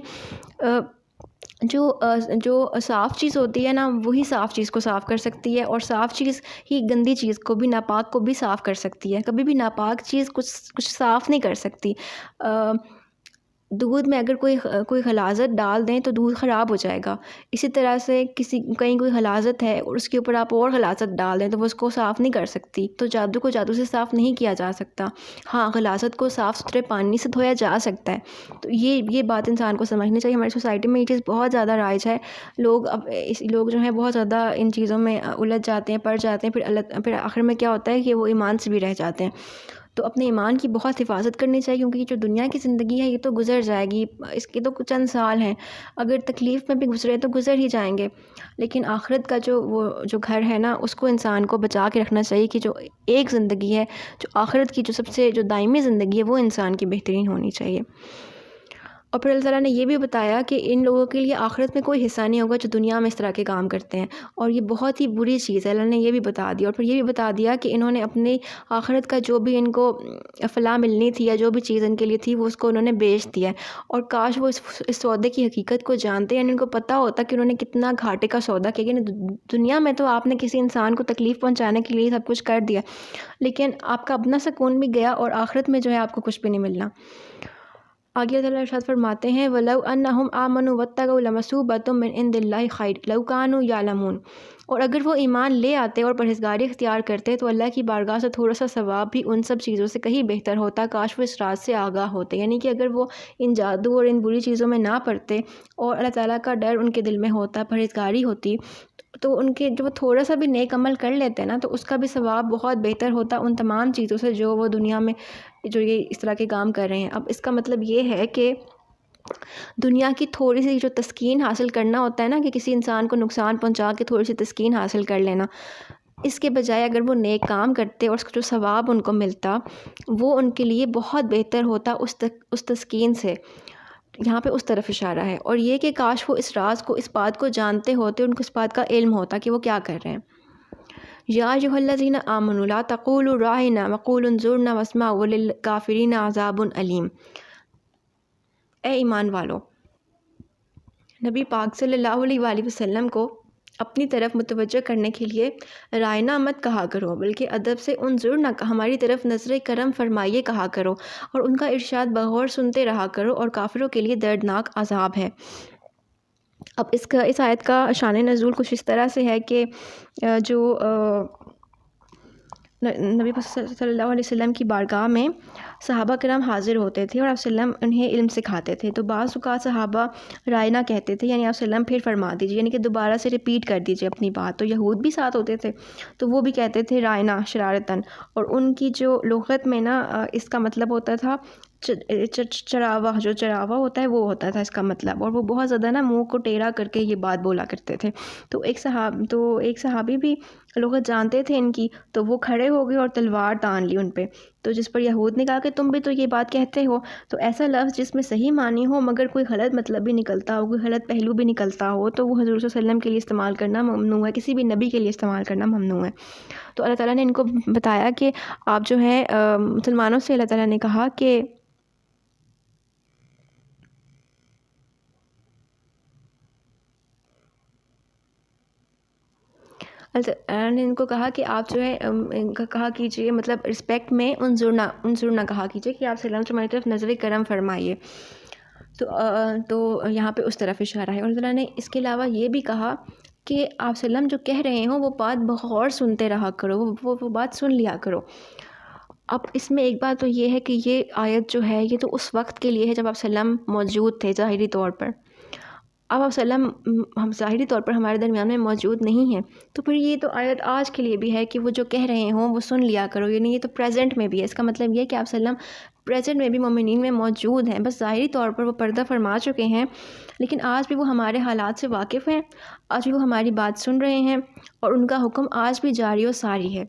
جو صاف چیز ہوتی ہے نا وہی صاف چیز کو صاف کر سکتی ہے، اور صاف چیز ہی گندی چیز کو بھی، ناپاک کو بھی صاف کر سکتی ہے. کبھی بھی ناپاک چیز کچھ صاف نہیں کر سکتی. دودھ میں اگر کوئی غلاظت ڈال دیں تو دودھ خراب ہو جائے گا. اسی طرح سے کہیں کوئی غلاظت ہے اور اس کے اوپر آپ اور غلاظت ڈال دیں تو وہ اس کو صاف نہیں کر سکتی. تو جادو کو جادو سے صاف نہیں کیا جا سکتا. ہاں، غلاظت کو صاف ستھرے پانی سے دھویا جا سکتا ہے. تو یہ بات انسان کو سمجھنی چاہیے. ہماری سوسائٹی میں یہ چیز بہت زیادہ رائج ہے. لوگ جو ہیں بہت زیادہ ان چیزوں میں الجھ جاتے ہیں، پڑ جاتے ہیں، پھر آخر میں کیا ہوتا ہے کہ وہ ایمان سے بھی رہ جاتے ہیں. تو اپنے ایمان کی بہت حفاظت کرنی چاہیے، کیونکہ یہ جو دنیا کی زندگی ہے یہ تو گزر جائے گی. اس کے تو کچھ چند سال ہیں، اگر تکلیف میں بھی گزرے تو گزر ہی جائیں گے. لیکن آخرت کا جو گھر ہے نا اس کو انسان کو بچا کے رکھنا چاہیے، کہ جو ایک زندگی ہے، جو آخرت کی جو سب سے جو دائمی زندگی ہے وہ انسان کی بہترین ہونی چاہیے. اور پھر اللہ تعالیٰ نے یہ بھی بتایا کہ ان لوگوں کے لیے آخرت میں کوئی حصہ نہیں ہوگا جو دنیا میں اس طرح کے کام کرتے ہیں، اور یہ بہت ہی بری چیز ہے. اللہ نے یہ بھی بتا دیا، اور پھر یہ بھی بتا دیا کہ انہوں نے اپنی آخرت کا جو بھی ان کو فلاح ملنی تھی یا جو بھی چیز ان کے لیے تھی وہ اس کو انہوں نے بیچ دیا ہے. اور کاش وہ اس سودے کی حقیقت کو جانتے، یعنی ان کو پتہ ہوتا کہ انہوں نے کتنا گھاٹے کا سودا کیا. یعنی دنیا میں تو آپ نے کسی انسان کو تکلیف پہنچانے کے لیے سب کچھ کر دیا، لیکن آپ کا اپنا سکون بھی گیا، اور آخرت میں جو ہے آپ کو کچھ بھی نہیں ملنا. آگے اللہ ارشاد فرماتے ہیں وَلَوْ أَنَّهُمْ آمَنُوا وَاتَّقَوْا لَمَثُوبَةٌ مِّنْ عِندِ اللَّهِ خَيْرٌ لَوْ كَانُوا يَعْلَمُونَ. اور اگر وہ ایمان لے آتے اور پرہیزگاری اختیار کرتے تو اللہ کی بارگاہ سے تھوڑا سا ثواب بھی ان سب چیزوں سے کہیں بہتر ہوتا، کاش وہ اس راز سے آگاہ ہوتے. یعنی کہ اگر وہ ان جادو اور ان بری چیزوں میں نہ پڑتے اور اللہ تعالیٰ کا ڈر ان کے دل میں ہوتا، پرہیزگاری ہوتی، تو ان کے جو وہ تھوڑا سا بھی نیک عمل کر لیتے نا تو اس کا بھی ثواب بہت بہتر ہوتا ان تمام چیزوں سے جو وہ دنیا میں جو یہ اس طرح کے کام کر رہے ہیں. اب اس کا مطلب یہ ہے کہ دنیا کی تھوڑی سی جو تسکین حاصل کرنا ہوتا ہے نا، کہ کسی انسان کو نقصان پہنچا کے تھوڑی سی تسکین حاصل کر لینا، اس کے بجائے اگر وہ نیک کام کرتے اور اس کا جو ثواب ان کو ملتا وہ ان کے لیے بہت بہتر ہوتا اس تسکین سے. یہاں پہ اس طرف اشارہ ہے. اور یہ کہ کاش وہ اس راز کو، اس بات کو جانتے ہوتے، ان کو اس بات کا علم ہوتا کہ وہ کیا کر رہے ہیں. یا ایھا الذین آمنوا لا تقولوا راعنا وقولوا انظرنا واسمعوا وللکافرین عذاب علیم. اے ایمان والو، نبی پاک صلی اللہ علیہ وآلہ وسلم کو اپنی طرف متوجہ کرنے کے لیے رائنا مت کہا کرو، بلکہ ادب سے انظرنا ہماری طرف نظر کرم فرمائیے کہا کرو، اور ان کا ارشاد بغور سنتے رہا کرو، اور کافروں کے لیے دردناک عذاب ہے. اب اس آیت کا شان نزول کچھ اس طرح سے ہے کہ جو نبی صلی اللہ علیہ وسلم کی بارگاہ میں صحابہ کرام حاضر ہوتے تھے اور آپ صلی اللہ علیہ وسلم انہیں علم سکھاتے تھے. تو بعض اوقات صحابہ رائنا کہتے تھے، یعنی آپ صلی اللہ علیہ وسلم پھر فرما دیجیے، یعنی کہ دوبارہ سے ریپیٹ کر دیجیے اپنی بات. تو یہود بھی ساتھ ہوتے تھے تو وہ بھی کہتے تھے رائنا شرارتاً، اور ان کی جو لغت میں نا اس کا مطلب ہوتا تھا چراوا. جو چراوا ہوتا ہے وہ ہوتا تھا اس کا مطلب، اور وہ بہت زیادہ نا منہ کو ٹیڑھا کر کے یہ بات بولا کرتے تھے. تو ایک صحابی بھی لغت جانتے تھے ان کی، تو وہ کھڑے ہو گئے اور تلوار تان لی ان پہ. تو جس پر یہود نے کہا کہ تم بھی تو یہ بات کہتے ہو. تو ایسا لفظ جس میں صحیح معنی ہو مگر کوئی غلط مطلب بھی نکلتا ہو، کوئی غلط پہلو بھی نکلتا ہو، تو وہ حضور صلی اللہ علیہ وسلم کے لیے استعمال کرنا ممنوع ہے، کسی بھی نبی کے لیے استعمال کرنا ممنوع ہے. تو اللہ تعالیٰ نے ان کو بتایا کہ آپ جو ہے مسلمانوں سے اللہ تعالیٰ نے کہا کہ نے ان کو کہا کہ آپ جو ہے کہا کیجئے، مطلب رسپیکٹ میں انظرنا کہا کیجئے کہ آپ صلی اللہ علیہ وسلم ہماری طرف نظر کرم فرمائیے. تو یہاں پہ اس طرف اشارہ ہے۔ اور اللہ تعالیٰ نے اس کے علاوہ یہ بھی کہا کہ آپ وسلم جو کہہ رہے ہوں وہ بات بغور سنتے رہا کرو، وہ بات سن لیا کرو۔ اب اس میں ایک بات تو یہ ہے کہ یہ آیت جو ہے یہ تو اس وقت کے لیے ہے جب آپ وسلم موجود تھے ظاہری طور پر۔ اب آپ وسلم ہم ظاہری طور پر ہمارے درمیان میں موجود نہیں ہیں، تو پھر یہ تو آیت آج کے لیے بھی ہے کہ وہ جو کہہ رہے ہوں وہ سن لیا کرو، یعنی یہ تو پریزنٹ میں بھی ہے۔ اس کا مطلب یہ ہے کہ آپ وسلم پریزنٹ میں بھی مومنین میں موجود ہیں، بس ظاہری طور پر وہ پردہ فرما چکے ہیں، لیکن آج بھی وہ ہمارے حالات سے واقف ہیں، آج بھی وہ ہماری بات سن رہے ہیں، اور ان کا حکم آج بھی جاری و ساری ہے۔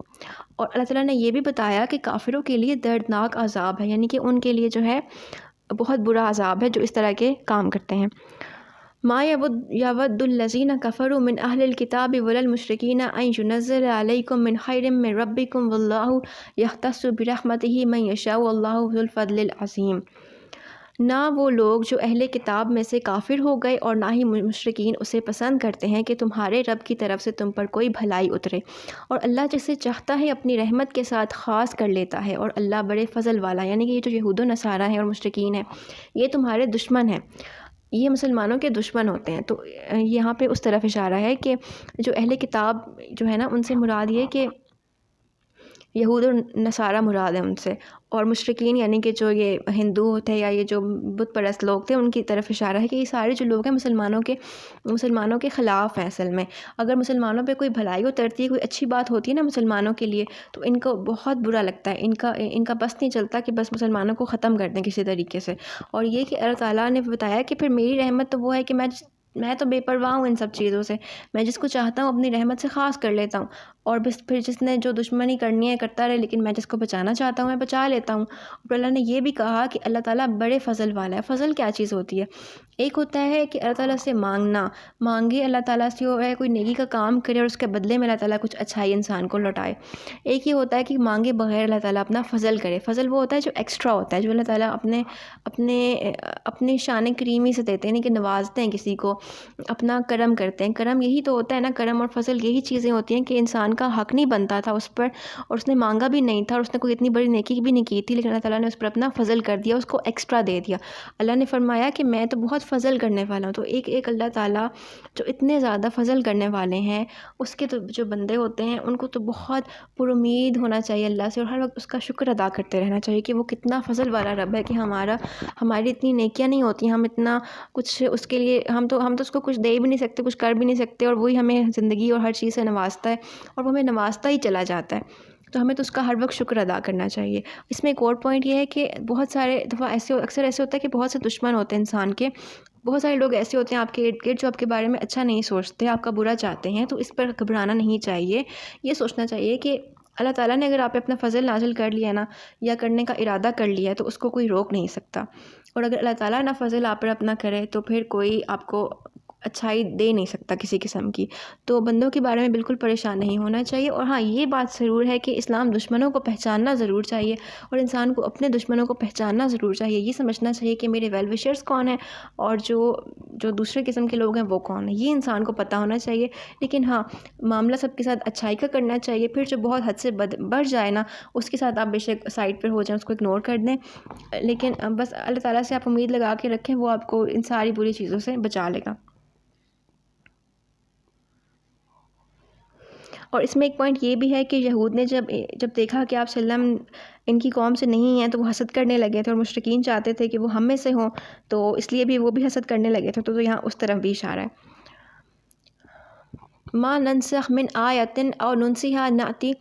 اور اللہ تعالیٰ نے یہ بھی بتایا کہ کافروں کے لیے دردناک عذاب ہے، یعنی کہ ان کے لیے جو ہے بہت برا عذاب ہے جو اس طرح کے کام کرتے ہیں۔ ما یود الذین کفروا من اہل الکتاب ولا المشرکین ان ینزل علیکم من خیر من ربکم واللہ یختص برحمتہ من یشاء واللہ ذو الفضل العظیم۔ نہ وہ لوگ جو اہل کتاب میں سے کافر ہو گئے اور نہ ہی مشرکین اسے پسند کرتے ہیں کہ تمہارے رب کی طرف سے تم پر کوئی بھلائی اترے، اور اللہ جسے چاہتا ہے اپنی رحمت کے ساتھ خاص کر لیتا ہے، اور اللہ بڑے فضل والا، یعنی کہ یہ جو یہود و نصارہ ہیں اور مشرکین ہیں یہ تمہارے دشمن ہیں، یہ مسلمانوں کے دشمن ہوتے ہیں۔ تو یہاں پہ اس طرف اشارہ ہے کہ جو اہل کتاب جو ہے نا ان سے مراد یہ کہ یہود اور نصارہ مراد ہیں ان سے، اور مشرکین یعنی کہ جو یہ ہندو تھے یا یہ جو بت پرست لوگ تھے ان کی طرف اشارہ ہے کہ یہ سارے جو لوگ ہیں مسلمانوں کے خلاف ہیں۔ اصل میں اگر مسلمانوں پہ کوئی بھلائی اترتی ہے، کوئی اچھی بات ہوتی ہے نا مسلمانوں کے لیے، تو ان کو بہت برا لگتا ہے، ان کا بس نہیں چلتا کہ بس مسلمانوں کو ختم کر دیں کسی طریقے سے۔ اور یہ کہ اللہ تعالیٰ نے بتایا کہ پھر میری رحمت تو وہ ہے کہ میں تو بے پرواہ ہوں ان سب چیزوں سے، میں جس کو چاہتا ہوں اپنی رحمت سے خاص کر لیتا ہوں، اور بس پھر جس نے جو دشمنی کرنی ہے کرتا رہے، لیکن میں جس کو بچانا چاہتا ہوں میں بچا لیتا ہوں۔ اور اللہ نے یہ بھی کہا کہ اللہ تعالیٰ بڑے فضل والا ہے۔ فضل کیا چیز ہوتی ہے؟ ایک ہوتا ہے کہ اللہ تعالیٰ سے مانگے اللہ تعالیٰ سے ہے کوئی نیکی کا کام کرے اور اس کے بدلے میں اللہ تعالیٰ کچھ اچھائی انسان کو لوٹائے۔ ایک یہ ہوتا ہے کہ مانگے بغیر اللہ تعالیٰ اپنا فضل کرے۔ فضل وہ ہوتا ہے جو ایکسٹرا ہوتا ہے، جو اللہ تعالیٰ اپنے شان کریمی سے دیتے ہیں، یعنی کہ نوازتے ہیں کسی کو، اپنا کرم کرتے ہیں۔ کرم یہی تو ہوتا ہے نا، کرم اور فضل یہی چیزیں ہوتی ہیں کہ انسان کا حق نہیں بنتا تھا اس پر، اور اس نے مانگا بھی نہیں تھا، اور اس نے کوئی اتنی بڑی نیکی بھی نہیں کی تھی، لیکن اللہ تعالیٰ نے اس پر اپنا فضل کر دیا، اس کو ایکسٹرا دے دیا۔ اللہ نے فرمایا کہ میں تو بہت فضل کرنے والا ہوں۔ تو ایک اللہ تعالیٰ جو اتنے زیادہ فضل کرنے والے ہیں، اس کے تو جو بندے ہوتے ہیں ان کو تو بہت پر امید ہونا چاہیے اللہ سے، اور ہر وقت اس کا شکر ادا کرتے رہنا چاہیے کہ وہ کتنا فضل والا رب ہے کہ ہماری اتنی نیکیاں نہیں ہوتی، ہم اتنا کچھ اس کے لیے ہم تو اس کو کچھ دے بھی نہیں سکتے، کچھ کر بھی نہیں سکتے، اور وہی ہمیں زندگی اور ہر چیز سے نوازتا ہے، اور وہ ہمیں نوازتا ہی چلا جاتا ہے۔ تو ہمیں تو اس کا ہر وقت شکر ادا کرنا چاہیے۔ اس میں ایک اور پوائنٹ یہ ہے کہ بہت سارے دفعہ اکثر ایسے ہوتا ہے کہ بہت سے دشمن ہوتے ہیں انسان کے، بہت سارے لوگ ایسے ہوتے ہیں آپ کے ارد گرد جو آپ کے بارے میں اچھا نہیں سوچتے، آپ کا برا چاہتے ہیں، تو اس پر گھبرانا نہیں چاہیے۔ یہ سوچنا چاہیے کہ اللہ تعالیٰ نے اگر آپ پہ اپنا فضل نازل کر لیا نا، یا کرنے کا ارادہ کر لیا ہے، تو اس کو کوئی روک نہیں سکتا، اور اگر اللہ تعالیٰ نہ فضل آپ پر اپنا کرے تو پھر کوئی آپ کو اچھائی دے نہیں سکتا کسی قسم کی۔ تو بندوں کے بارے میں بالکل پریشان نہیں ہونا چاہیے، اور ہاں یہ بات ضرور ہے کہ اسلام دشمنوں کو پہچاننا ضرور چاہیے، اور انسان کو اپنے دشمنوں کو پہچاننا ضرور چاہیے۔ یہ سمجھنا چاہیے کہ میرے ویل وشرز کون ہیں اور جو دوسرے قسم کے لوگ ہیں وہ کون ہیں، یہ انسان کو پتہ ہونا چاہیے۔ لیکن ہاں معاملہ سب کے ساتھ اچھائی کا کرنا چاہیے، پھر جو بہت حد سے بڑھ جائے نا اس کے ساتھ آپ بے شک سائڈ پر ہو جائیں، اس کو اگنور کر دیں، لیکن بس اللہ تعالیٰ سے آپ امید لگا کے رکھیں، وہ آپ کو ان ساری بری چیزوں سے بچا لے گا۔ اور اس میں ایک پوائنٹ یہ بھی ہے کہ یہود نے جب دیکھا کہ آپ صلی اللہ علیہ وسلم ان کی قوم سے نہیں ہیں تو وہ حسد کرنے لگے تھے، اور مشرکین چاہتے تھے کہ وہ ہم میں سے ہوں، تو اس لیے بھی وہ بھی حسد کرنے لگے تھے۔ تو یہاں اس طرف بھی اشارہ ہے۔ ما ننسخ من آیت او ننسیہا نأتی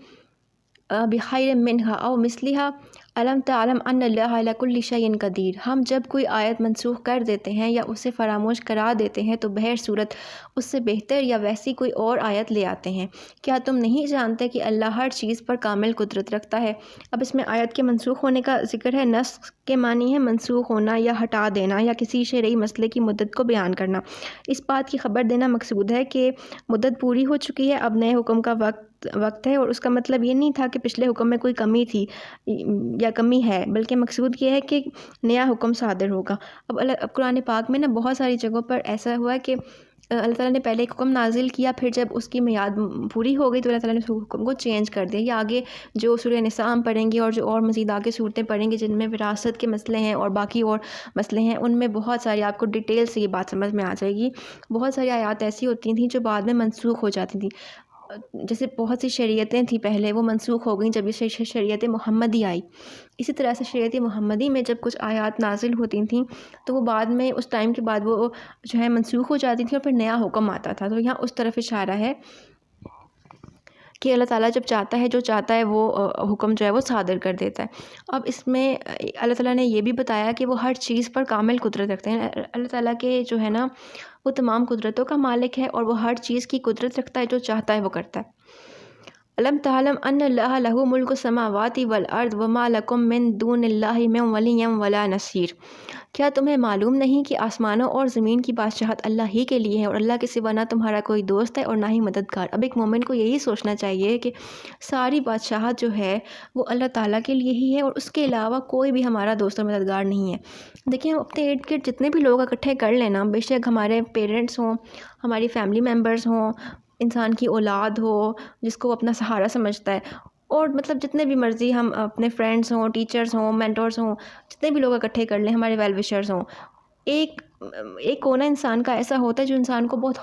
بخیر منہا او مثلہا علم تعلم ان اللہ علی کل شیء قدیر۔ ہم جب کوئی آیت منسوخ کر دیتے ہیں یا اسے فراموش کرا دیتے ہیں تو بہر صورت اس سے بہتر یا ویسی کوئی اور آیت لے آتے ہیں۔ کیا تم نہیں جانتے کہ اللہ ہر چیز پر کامل قدرت رکھتا ہے؟ اب اس میں آیت کے منسوخ ہونے کا ذکر ہے۔ نسخ کے معنی ہے منسوخ ہونا یا ہٹا دینا یا کسی شرعی مسئلے کی مدت کو بیان کرنا۔ اس بات کی خبر دینا مقصود ہے کہ مدت پوری ہو چکی ہے، اب نئے حکم کا وقت ہے، اور اس کا مطلب یہ نہیں تھا کہ پچھلے حکم میں کوئی کمی تھی یا کمی ہے، بلکہ مقصود یہ ہے کہ نیا حکم صادر ہوگا۔ اب قرآن پاک میں نا بہت ساری جگہوں پر ایسا ہوا ہے کہ اللہ تعالیٰ نے پہلے ایک حکم نازل کیا، پھر جب اس کی میعاد پوری ہو گئی تو اللہ تعالیٰ نے اس حکم کو چینج کر دیا. یہ آگے جو سورہ نساء ہم پڑھیں گے اور جو اور مزید آگے صورتیں پڑھیں گے جن میں وراثت کے مسئلے ہیں اور باقی اور مسئلے ہیں، ان میں بہت ساری آپ کو ڈیٹیل سے یہ بات سمجھ میں آ جائے گی. بہت ساری آیات ایسی ہوتی تھیں جو بعد میں منسوخ ہو جاتی تھیں. جیسے بہت سی شریعتیں تھیں پہلے، وہ منسوخ ہو گئیں جب یہ شریعت محمدی آئی. اسی طرح سے شریعت محمدی میں جب کچھ آیات نازل ہوتی تھیں تو وہ بعد میں اس ٹائم کے بعد وہ جو ہے منسوخ ہو جاتی تھیں اور پھر نیا حکم آتا تھا. تو یہاں اس طرف اشارہ ہے کہ اللہ تعالیٰ جب چاہتا ہے، جو چاہتا ہے وہ حکم جو ہے وہ صادر کر دیتا ہے. اب اس میں اللہ تعالیٰ نے یہ بھی بتایا کہ وہ ہر چیز پر کامل قدرت رکھتے ہیں. اللہ تعالیٰ کے جو ہے نا وہ تمام قدرتوں کا مالک ہے اور وہ ہر چیز کی قدرت رکھتا ہے، جو چاہتا ہے وہ کرتا ہے. الم تعلم ان اللہ لہ ملک السماوات والارض وما لکم من دون اللہ من ولی ولا نصیر. کیا تمہیں معلوم نہیں کہ آسمانوں اور زمین کی بادشاہت اللہ ہی کے لیے ہے اور اللہ کے سوا نہ تمہارا کوئی دوست ہے اور نہ ہی مددگار. اب ایک مومن کو یہی سوچنا چاہیے کہ ساری بادشاہت جو ہے وہ اللہ تعالیٰ کے لیے ہی ہے اور اس کے علاوہ کوئی بھی ہمارا دوست اور مددگار نہیں ہے. دیکھیں ہم اپنے ارد گرد جتنے بھی لوگ اکٹھے کر لینا، بے شک ہمارے پیرنٹس ہوں، ہماری فیملی ممبرز ہوں، انسان کی اولاد ہو جس کو وہ اپنا سہارا سمجھتا ہے، اور مطلب جتنے بھی مرضی ہم اپنے فرینڈس ہوں، ٹیچرز ہوں، مینٹورز ہوں، جتنے بھی لوگ اکٹھے کر لیں، ہمارے ویل وشرز ہوں، ایک کونا انسان کا ایسا ہوتا ہے جو انسان کو بہت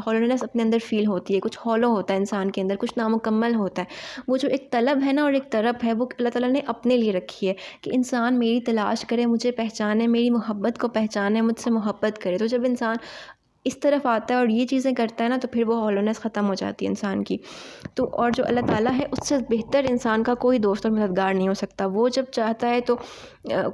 ہالونیس اپنے اندر فیل ہوتی ہے. کچھ ہالو ہوتا ہے انسان کے اندر، کچھ نامکمل ہوتا ہے. وہ جو ایک طلب ہے نا اور ایک طرف ہے، وہ اللہ تعالیٰ نے اپنے لیے رکھی ہے کہ انسان میری تلاش کرے، مجھے پہچانے، میری محبت کو پہچانے، مجھ سے محبت کرے. تو جب انسان اس طرف آتا ہے اور یہ چیزیں کرتا ہے نا تو پھر وہ ہالونیس ختم ہو جاتی ہے انسان کی. تو اور جو اللہ تعالیٰ ہے اس سے بہتر انسان کا کوئی دوست اور مددگار نہیں ہو سکتا. وہ جب چاہتا ہے تو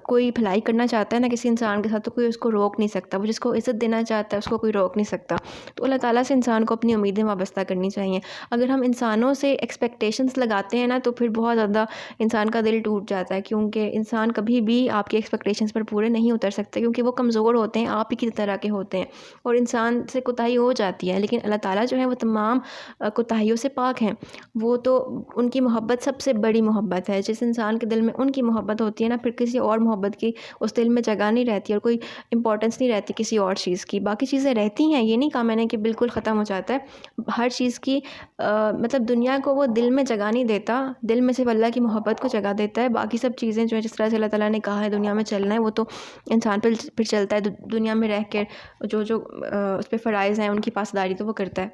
کوئی بھلائی کرنا چاہتا ہے نا کسی انسان کے ساتھ تو کوئی اس کو روک نہیں سکتا. وہ جس کو عزت دینا چاہتا ہے اس کو کوئی روک نہیں سکتا. تو اللہ تعالیٰ سے انسان کو اپنی امیدیں وابستہ کرنی چاہیے. اگر ہم انسانوں سے ایکسپیکٹیشنز لگاتے ہیں نا تو پھر بہت زیادہ انسان کا دل ٹوٹ جاتا ہے، کیونکہ انسان کبھی بھی آپ کی ایکسپیکٹیشنز پر پورے نہیں اتر سکتے، کیونکہ وہ کمزور ہوتے ہیں، آپ ہی کی طرح کے ہوتے ہیں اور انسان سے کوتاہی ہو جاتی ہے. لیکن اللہ تعالیٰ جو ہے وہ تمام کوتاہیوں سے پاک ہیں. وہ تو ان کی محبت سب سے بڑی محبت ہے. جس انسان کے دل میں ان کی محبت ہوتی ہے نا، پھر کسی اور محبت کی اس دل میں جگہ نہیں رہتی اور کوئی امپورٹنس نہیں رہتی کسی اور چیز کی. باقی چیزیں رہتی ہیں، یہ نہیں کہا میں نے کہ بالکل ختم ہو جاتا ہے. ہر چیز کی مطلب دنیا کو وہ دل میں جگہ نہیں دیتا، دل میں صرف اللہ کی محبت کو جگہ دیتا ہے. باقی سب چیزیں جو ہے جس طرح سے اللہ تعالیٰ نے کہا ہے دنیا میں چلنا ہے وہ تو انسان پھر چلتا ہے. دنیا میں رہ کے جو اس پہ فرائض ہیں ان کی پاسداری تو وہ کرتا ہے.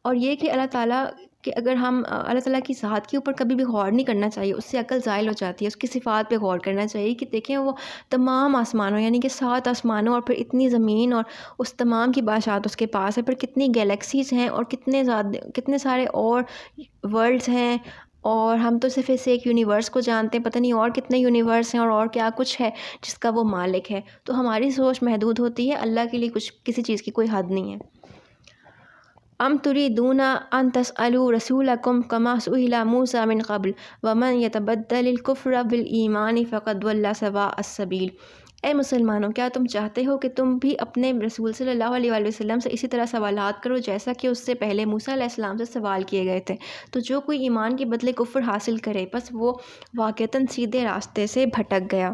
اور یہ کہ اللہ تعالیٰ کہ اگر ہم اللہ تعالیٰ کی ذات کے اوپر کبھی بھی غور نہیں کرنا چاہیے، اس سے عقل زائل ہو جاتی ہے. اس کی صفات پہ غور کرنا چاہیے کہ دیکھیں وہ تمام آسمانوں یعنی کہ 7 آسمانوں اور پھر اتنی زمین اور اس تمام کی بادشاہت اس کے پاس ہے، پھر کتنی گیلیکسیز ہیں اور کتنے سارے اور ورلڈز ہیں، اور ہم تو صرف اس ایک یونیورس کو جانتے ہیں، پتہ نہیں اور کتنے یونیورس ہیں اور کیا کچھ ہے جس کا وہ مالک ہے. تو ہماری سوچ محدود ہوتی ہے، اللہ کے لیے کسی چیز کی کوئی حد نہیں ہے. ام تريدون ان تسألوا رسولكم كما سئل موسى من قبل ومن يتبدل الكفر بالایمان فقد ضل سواء السبیل. اے مسلمانوں، کیا تم چاہتے ہو کہ تم بھی اپنے رسول صلی اللہ علیہ وآلہ وسلم سے اسی طرح سوالات کرو جیسا کہ اس سے پہلے موسیٰ علیہ السلام سے سوال کیے گئے تھے؟ تو جو کوئی ایمان کے بدلے کفر حاصل کرے بس وہ واقعتاً سیدھے راستے سے بھٹک گیا.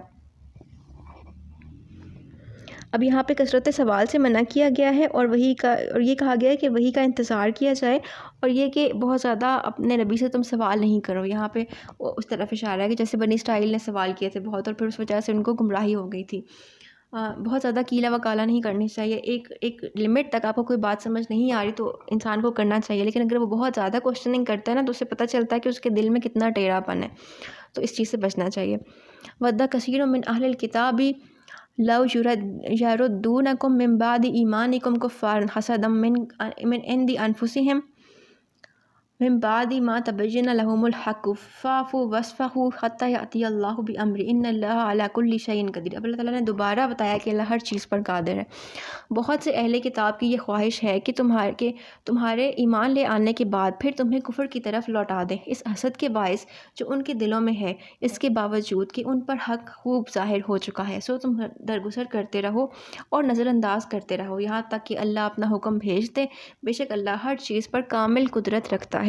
اب یہاں پہ کثرت سوال سے منع کیا گیا ہے اور یہ کہا گیا ہے کہ وحی کا انتظار کیا جائے، اور یہ کہ بہت زیادہ اپنے نبی سے تم سوال نہیں کرو. یہاں پہ اس طرف اشارہ ہے کہ جیسے بنی اسرائیل نے سوال کیے تھے بہت اور پھر اس وجہ سے ان کو گمراہی ہو گئی تھی. بہت زیادہ کیلا وکالا نہیں کرنی چاہیے. ایک لمٹ تک آپ کو کوئی بات سمجھ نہیں آ رہی تو انسان کو کرنا چاہیے، لیکن اگر وہ بہت زیادہ کوشچننگ کرتا ہے نا تو اس سے پتہ چلتا ہے کہ اس کے دل میں کتنا ٹیڑھا پن ہے. تو اس چیز سے بچنا چاہیے. وَدَّ كَثِيرٌ مِّنْ أَهْلِ الْكِتَابِ لَوْ يَرُدُّونَكُم مِّن بَعْدِ إِيمَانِكُمْ كُفَّارًا حَسَدًا مِّنْ عِندِ أَنفُسِهِمْ من بعد ما تبين لهم الحق فاعفوا واصفحوا حتى يأتي الله بأمره ان اللہ على كل شيء قدیر. اب اللہ تعالیٰ نے دوبارہ بتایا کہ اللہ ہر چیز پر قادر ہے. بہت سے اہل کتاب کی یہ خواہش ہے کہ تمہارے ایمان لے آنے کے بعد پھر تمہیں کفر کی طرف لوٹا دیں اس حسد کے باعث جو ان کے دلوں میں ہے، اس کے باوجود کہ ان پر حق خوب ظاہر ہو چکا ہے. سو تم درگزر کرتے رہو اور نظر انداز کرتے رہو یہاں تک کہ اللہ اپنا حکم بھیج دے. بے شک اللہ ہر چیز پر کامل قدرت رکھتا ہے.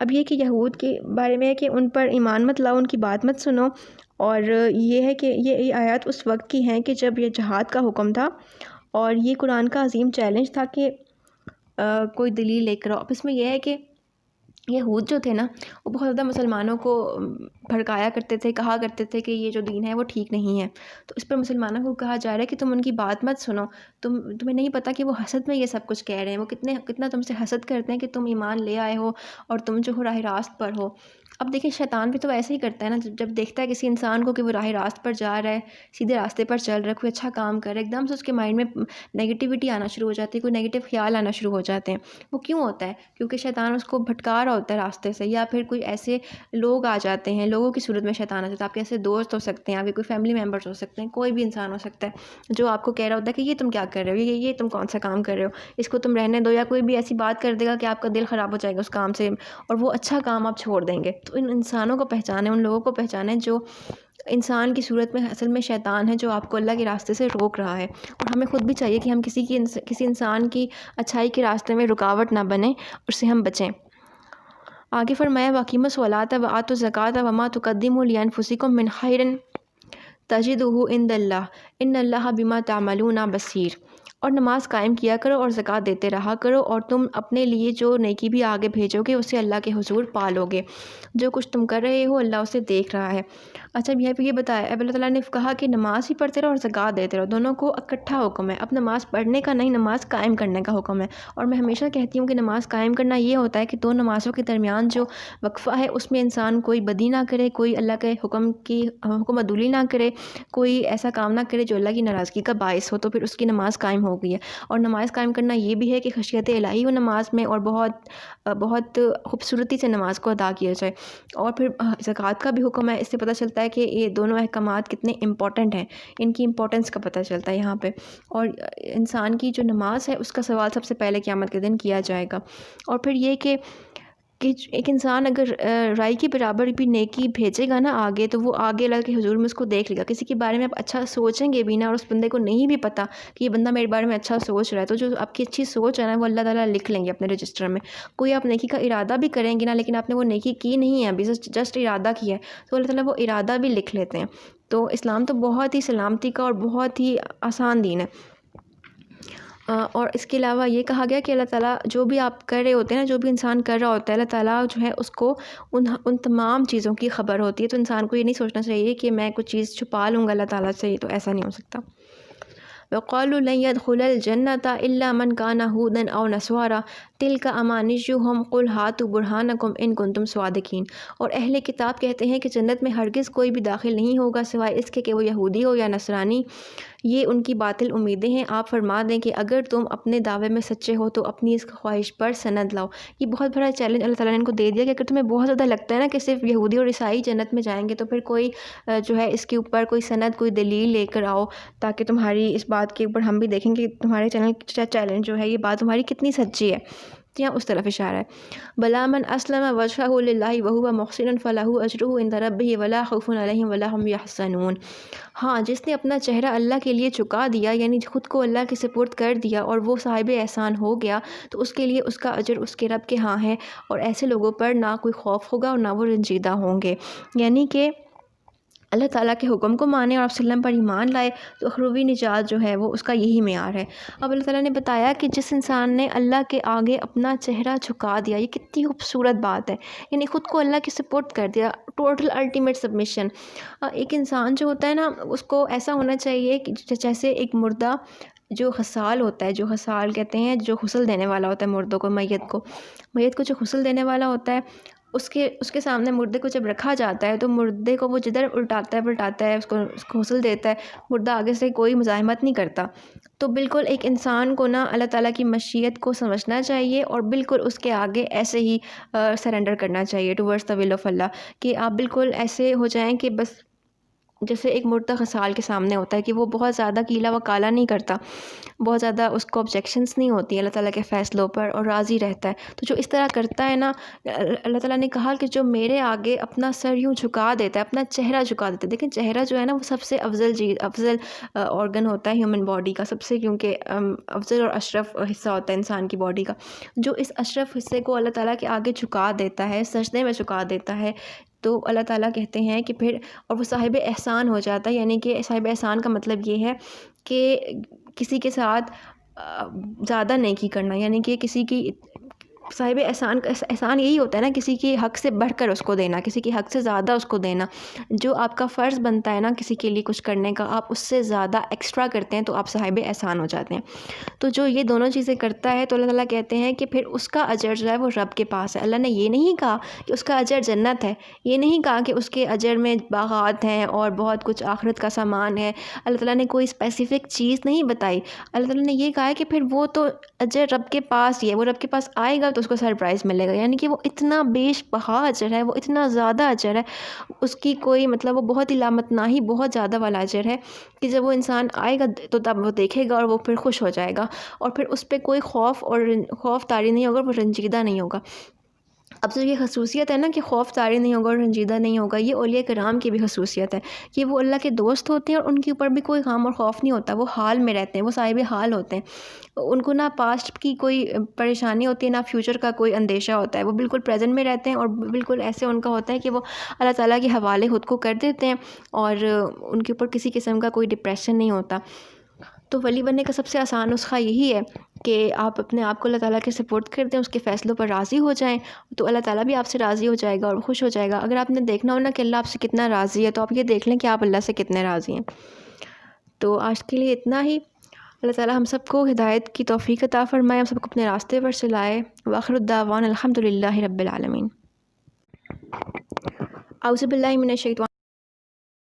اب یہ کہ یہود کے بارے میں ہے کہ ان پر ایمان مت لاؤ، ان کی بات مت سنو. اور یہ ہے کہ یہ آیات اس وقت کی ہیں کہ جب یہ جہاد کا حکم تھا اور یہ قرآن کا عظیم چیلنج تھا کہ کوئی دلیل لے کر آؤ۔ اب اس میں یہ ہے کہ یہود جو تھے نا، وہ بہت زیادہ مسلمانوں کو بھڑکایا کرتے تھے، کہا کرتے تھے کہ یہ جو دین ہے وہ ٹھیک نہیں ہے۔ تو اس پر مسلمانوں کو کہا جا رہا ہے کہ تم ان کی بات مت سنو، تمہیں نہیں پتہ کہ وہ حسد میں یہ سب کچھ کہہ رہے ہیں، وہ کتنا تم سے حسد کرتے ہیں کہ تم ایمان لے آئے ہو اور تم جو ہو راہ راست پر ہو۔ اب دیکھیں شیطان بھی تو ایسے ہی کرتا ہے نا، جب دیکھتا ہے کسی انسان کو کہ وہ راہ راست پر جا رہا ہے، سیدھے راستے پر چل رہا ہے، کوئی اچھا کام کر رہا ہے، ایک دم سے اس کے مائنڈ میں نگیٹیوٹی آنا شروع ہو جاتی ہے، کوئی نگیٹیو خیال آنا شروع ہو جاتے ہیں۔ وہ کیوں ہوتا ہے؟ کیونکہ شیطان اس کو بھٹکا رہا ہوتا ہے راستے سے، یا پھر کوئی ایسے لوگ آ جاتے ہیں، لوگوں کی صورت میں شیطان آ جاتا ہے۔ آپ کے ایسے دوست ہو سکتے ہیں، آپ کے کوئی فیملی ممبرس ہو سکتے ہیں، کوئی بھی انسان ہو سکتا ہے جو آپ کو کہہ رہا ہوتا ہے کہ یہ تم کیا کر رہے ہو، یہ تم کون سا کام کر رہے ہو، اس کو تم رہنے دو، یا کوئی بھی ایسی بات کر دے گا کہ آپ کا دل خراب ہو جائے گا اس کام سے اور وہ اچھا کام آپ چھوڑ دیں گے۔ تو ان انسانوں کو پہچانیں، ان لوگوں کو پہچانیں جو انسان کی صورت میں اصل میں شیطان ہے، جو آپ کو اللہ کے راستے سے روک رہا ہے۔ اور ہمیں خود بھی چاہیے کہ ہم کسی انسان کی اچھائی کے راستے میں رکاوٹ نہ بنیں، اس سے ہم بچیں۔ آگے فرمایا وَأَقِیمُوا الصَّلَاةَ وَآتُوا الزَّکَاةَ وَمَا تُقَدِّمُوا لِأَنفُسِکُم مِّن خَیْرٍ تَجِدُوهُ عِندَ اللَّهِ إِنَّ اللَّهَ بِمَا تَعْمَلُونَ بَصِیرٌ۔ اور نماز قائم کیا کرو اور زکوٰۃ دیتے رہا کرو، اور تم اپنے لیے جو نیکی بھی آگے بھیجو گے اسے اللہ کے حضور پالو گے۔ جو کچھ تم کر رہے ہو اللہ اسے دیکھ رہا ہے۔ اچھا یہاں پہ یہ بتایا، اب اللہ تعالیٰ نے کہا کہ نماز ہی پڑھتے رہو اور زکوٰۃ دیتے رہو، دونوں کو اکٹھا حکم ہے۔ اب نماز پڑھنے کا نہیں، نماز قائم کرنے کا حکم ہے۔ اور میں ہمیشہ کہتی ہوں کہ نماز قائم کرنا یہ ہوتا ہے کہ دو نمازوں کے درمیان جو وقفہ ہے اس میں انسان کوئی بدی نہ کرے، کوئی اللہ کے حکم عدولی نہ کرے، کوئی ایسا کام نہ کرے جو اللہ کی ناراضگی کا باعث ہو، تو پھر اس کی نماز قائم ہو گئی ہے۔ اور نماز قائم کرنا یہ بھی ہے کہ خشیت الہی ہو نماز میں، اور بہت خوبصورتی سے نماز کو ادا کیا جائے۔ اور پھر زکوٰۃ کا بھی حکم ہے۔ اس سے پتہ چلتا ہے کہ یہ دونوں احکامات کتنے امپورٹنٹ ہیں، ان کی امپورٹنس کا پتہ چلتا ہے یہاں پہ۔ اور انسان کی جو نماز ہے اس کا سوال سب سے پہلے قیامت کے دن کیا جائے گا۔ اور پھر یہ کہ ایک انسان اگر رائی کے برابر بھی نیکی بھیجے گا نا آگے، تو وہ آگے اللہ کے حضور میں اس کو دیکھ لے گا۔ کسی کے بارے میں آپ اچھا سوچیں گے بھی نا، اور اس بندے کو نہیں بھی پتہ کہ یہ بندہ میرے بارے میں اچھا سوچ رہا ہے، تو جو آپ کی اچھی سوچ ہے نا وہ اللہ تعالیٰ لکھ لیں گے اپنے رجسٹر میں۔ کوئی آپ نیکی کا ارادہ بھی کریں گے نا، لیکن آپ نے وہ نیکی کی نہیں ہے، ابھی جسٹ ارادہ کیا ہے، تو اللہ تعالیٰ وہ ارادہ بھی لکھ لیتے ہیں۔ تو اسلام تو بہت ہی سلامتی کا اور بہت ہی آسان دین ہے۔ اور اس کے علاوہ یہ کہا گیا کہ اللہ تعالیٰ جو بھی آپ کر رہے ہوتے ہیں نا، جو بھی انسان کر رہا ہوتا ہے، اللہ تعالیٰ جو ہے اس کو ان تمام چیزوں کی خبر ہوتی ہے۔ تو انسان کو یہ نہیں سوچنا چاہیے کہ میں کچھ چیز چھپا لوں گا اللہ تعالیٰ سے، تو ایسا نہیں ہو سکتا۔ وَقَالُوا لَن يَدْخُلَ الْجَنَّةَ إِلَّا مَنْ كَانَ هُودًا أَوْ نَصَارَىٰ تِلْكَ أَمَانِيُّهُمْ قُلْ هَاتُوا بُرْهَانَكُمْ إِن كُنتُمْ صَادِقِينَ۔ اور اہل کتاب کہتے ہیں کہ جنت میں ہرگز کوئی بھی داخل نہیں ہوگا سوائے اس کے کہ وہ یہودی ہو یا نصرانی، یہ ان کی باطل امیدیں ہیں۔ آپ فرما دیں کہ اگر تم اپنے دعوے میں سچے ہو تو اپنی اس خواہش پر سند لاؤ۔ یہ بہت بڑا چیلنج اللہ تعالیٰ نے ان کو دے دیا کہ اگر تمہیں بہت زیادہ لگتا ہے نا کہ صرف یہودی اور عیسائی جنت میں جائیں گے، تو پھر کوئی جو ہے اس کے اوپر کوئی سند، کوئی دلیل لے کر آؤ، تاکہ تمہاری اس بات کے اوپر ہم بھی دیکھیں کہ تمہارے چیلنج جو ہے یہ بات تمہاری کتنی سچی ہے۔ یہاں اس طرف اشارہ ہے۔ بلا من اسلم وجهه للہ وهو محسن فلہ اجرہ عند ربہ ولا خوف علیہم ولا هم یحزنون۔ ہاں، جس نے اپنا چہرہ اللہ کے لیے چکا دیا، یعنی خود کو اللہ کے سپرد کر دیا اور وہ صاحب احسان ہو گیا، تو اس کے لیے اس کا اجر اس کے رب کے ہاں ہے، اور ایسے لوگوں پر نہ کوئی خوف ہوگا اور نہ وہ رنجیدہ ہوں گے۔ یعنی کہ اللہ تعالیٰ کے حکم کو مانے اور آپ وسلم پر ایمان لائے تو اخروی نجات جو ہے وہ اس کا یہی معیار ہے۔ اب اللہ تعالیٰ نے بتایا کہ جس انسان نے اللہ کے آگے اپنا چہرہ جھکا دیا، یہ کتنی خوبصورت بات ہے، یعنی خود کو اللہ کے سپورٹ کر دیا، ٹوٹل الٹیمیٹ سبمیشن۔ ایک انسان جو ہوتا ہے نا، اس کو ایسا ہونا چاہیے کہ جیسے ایک مردہ جو غسال ہوتا ہے، جو غسال کہتے ہیں جو غسل دینے والا ہوتا ہے مردوں کو، میت کو جو غسل دینے والا ہوتا ہے، اس کے سامنے مردے کو جب رکھا جاتا ہے تو مردے کو وہ جدھر الٹاتا ہے پلٹاتا ہے، اس کو غسل دیتا ہے، مردہ آگے سے کوئی مزاحمت نہیں کرتا۔ تو بالکل ایک انسان کو نا اللہ تعالیٰ کی مشیت کو سمجھنا چاہیے، اور بالکل اس کے آگے ایسے ہی سرنڈر کرنا چاہیے ٹورڈز دا ول آف اللہ، کہ آپ بالکل ایسے ہو جائیں کہ بس جیسے ایک مردہ غسال کے سامنے ہوتا ہے کہ وہ بہت زیادہ کیلا و کالا نہیں کرتا، بہت زیادہ اس کو آبجیکشنز نہیں ہوتی اللہ تعالیٰ کے فیصلوں پر، اور راضی رہتا ہے۔ تو جو اس طرح کرتا ہے نا، اللہ تعالیٰ نے کہا کہ جو میرے آگے اپنا سر یوں جھکا دیتا ہے، اپنا چہرہ جھکا دیتا ہے۔ دیکھیں چہرہ جو ہے نا وہ سب سے افضل آرگن ہوتا ہے ہیومن باڈی کا، سب سے، کیونکہ افضل اور اشرف حصہ ہوتا ہے انسان کی باڈی کا۔ جو اس اشرف حصے کو اللہ تعالیٰ کے آگے جھکا دیتا ہے، سجدے میں جھکا دیتا ہے، تو اللہ تعالیٰ کہتے ہیں کہ پھر اور وہ صاحب احسان ہو جاتا ہے۔ یعنی کہ صاحب احسان کا مطلب یہ ہے کہ کسی کے ساتھ زیادہ نیکی کرنا، یعنی کہ کسی کی صاحب احسان یہی ہوتا ہے نا، کسی کے حق سے بڑھ کر اس کو دینا، کسی کے حق سے زیادہ اس کو دینا. جو آپ کا فرض بنتا ہے نا کسی کے لیے کچھ کرنے کا، آپ اس سے زیادہ ایکسٹرا کرتے ہیں تو آپ صاحب احسان ہو جاتے ہیں. تو جو یہ دونوں چیزیں کرتا ہے تو اللہ تعالیٰ کہتے ہیں کہ پھر اس کا اجر جو ہے وہ رب کے پاس ہے. اللہ نے یہ نہیں کہا کہ اس کا اجر جنت ہے، یہ نہیں کہا کہ اس کے اجر میں باغات ہیں اور بہت کچھ آخرت کا سامان ہے. اللہ تعالیٰ نے کوئی اسپیسیفک چیز نہیں بتائی. اللہ تعالیٰ نے یہ کہا ہے کہ پھر وہ تو اجر رب کے پاس ہی ہے، وہ رب کے پاس آئے گا تو اس کو سرپرائز ملے گا. یعنی کہ وہ اتنا بیش بہا اجر ہے، وہ اتنا زیادہ اجر ہے، اس کی کوئی مطلب وہ بہت ہی لامت نہ ہی بہت زیادہ والا اجر ہے کہ جب وہ انسان آئے گا تو تب وہ دیکھے گا اور وہ پھر خوش ہو جائے گا، اور پھر اس پہ کوئی خوف طاری نہیں ہوگا، وہ رنجیدہ نہیں ہوگا. اب جو یہ خصوصیت ہے نا کہ خوف طاری نہیں ہوگا اور رنجیدہ نہیں ہوگا، یہ اولیاء کرام کی بھی خصوصیت ہے کہ وہ اللہ کے دوست ہوتے ہیں اور ان کے اوپر بھی کوئی غم اور خوف نہیں ہوتا. وہ حال میں رہتے ہیں، وہ صاحب حال ہوتے ہیں. ان کو نہ پاسٹ کی کوئی پریشانی ہوتی ہے، نہ فیوچر کا کوئی اندیشہ ہوتا ہے. وہ بالکل پریزنٹ میں رہتے ہیں اور بالکل ایسے ان کا ہوتا ہے کہ وہ اللہ تعالیٰ کے حوالے خود کو کر دیتے ہیں اور ان کے اوپر کسی قسم کا کوئی ڈپریشن نہیں ہوتا. تو ولی بننے کا سب سے آسان نسخہ یہی ہے کہ آپ اپنے آپ کو اللہ تعالیٰ کے سپورٹ کر دیں، اس کے فیصلوں پر راضی ہو جائیں، تو اللہ تعالیٰ بھی آپ سے راضی ہو جائے گا اور خوش ہو جائے گا. اگر آپ نے دیکھنا ہو نا کہ اللہ آپ سے کتنا راضی ہے تو آپ یہ دیکھ لیں کہ آپ اللہ سے کتنے راضی ہیں. تو آج کے لیے اتنا ہی. اللہ تعالیٰ ہم سب کو ہدایت کی توفیق عطا فرمائے، ہم سب کو اپنے راستے پر چلائے. وآخر الدعوان الحمد للہ رب العالمین. اعوذ باللہ من الشیطان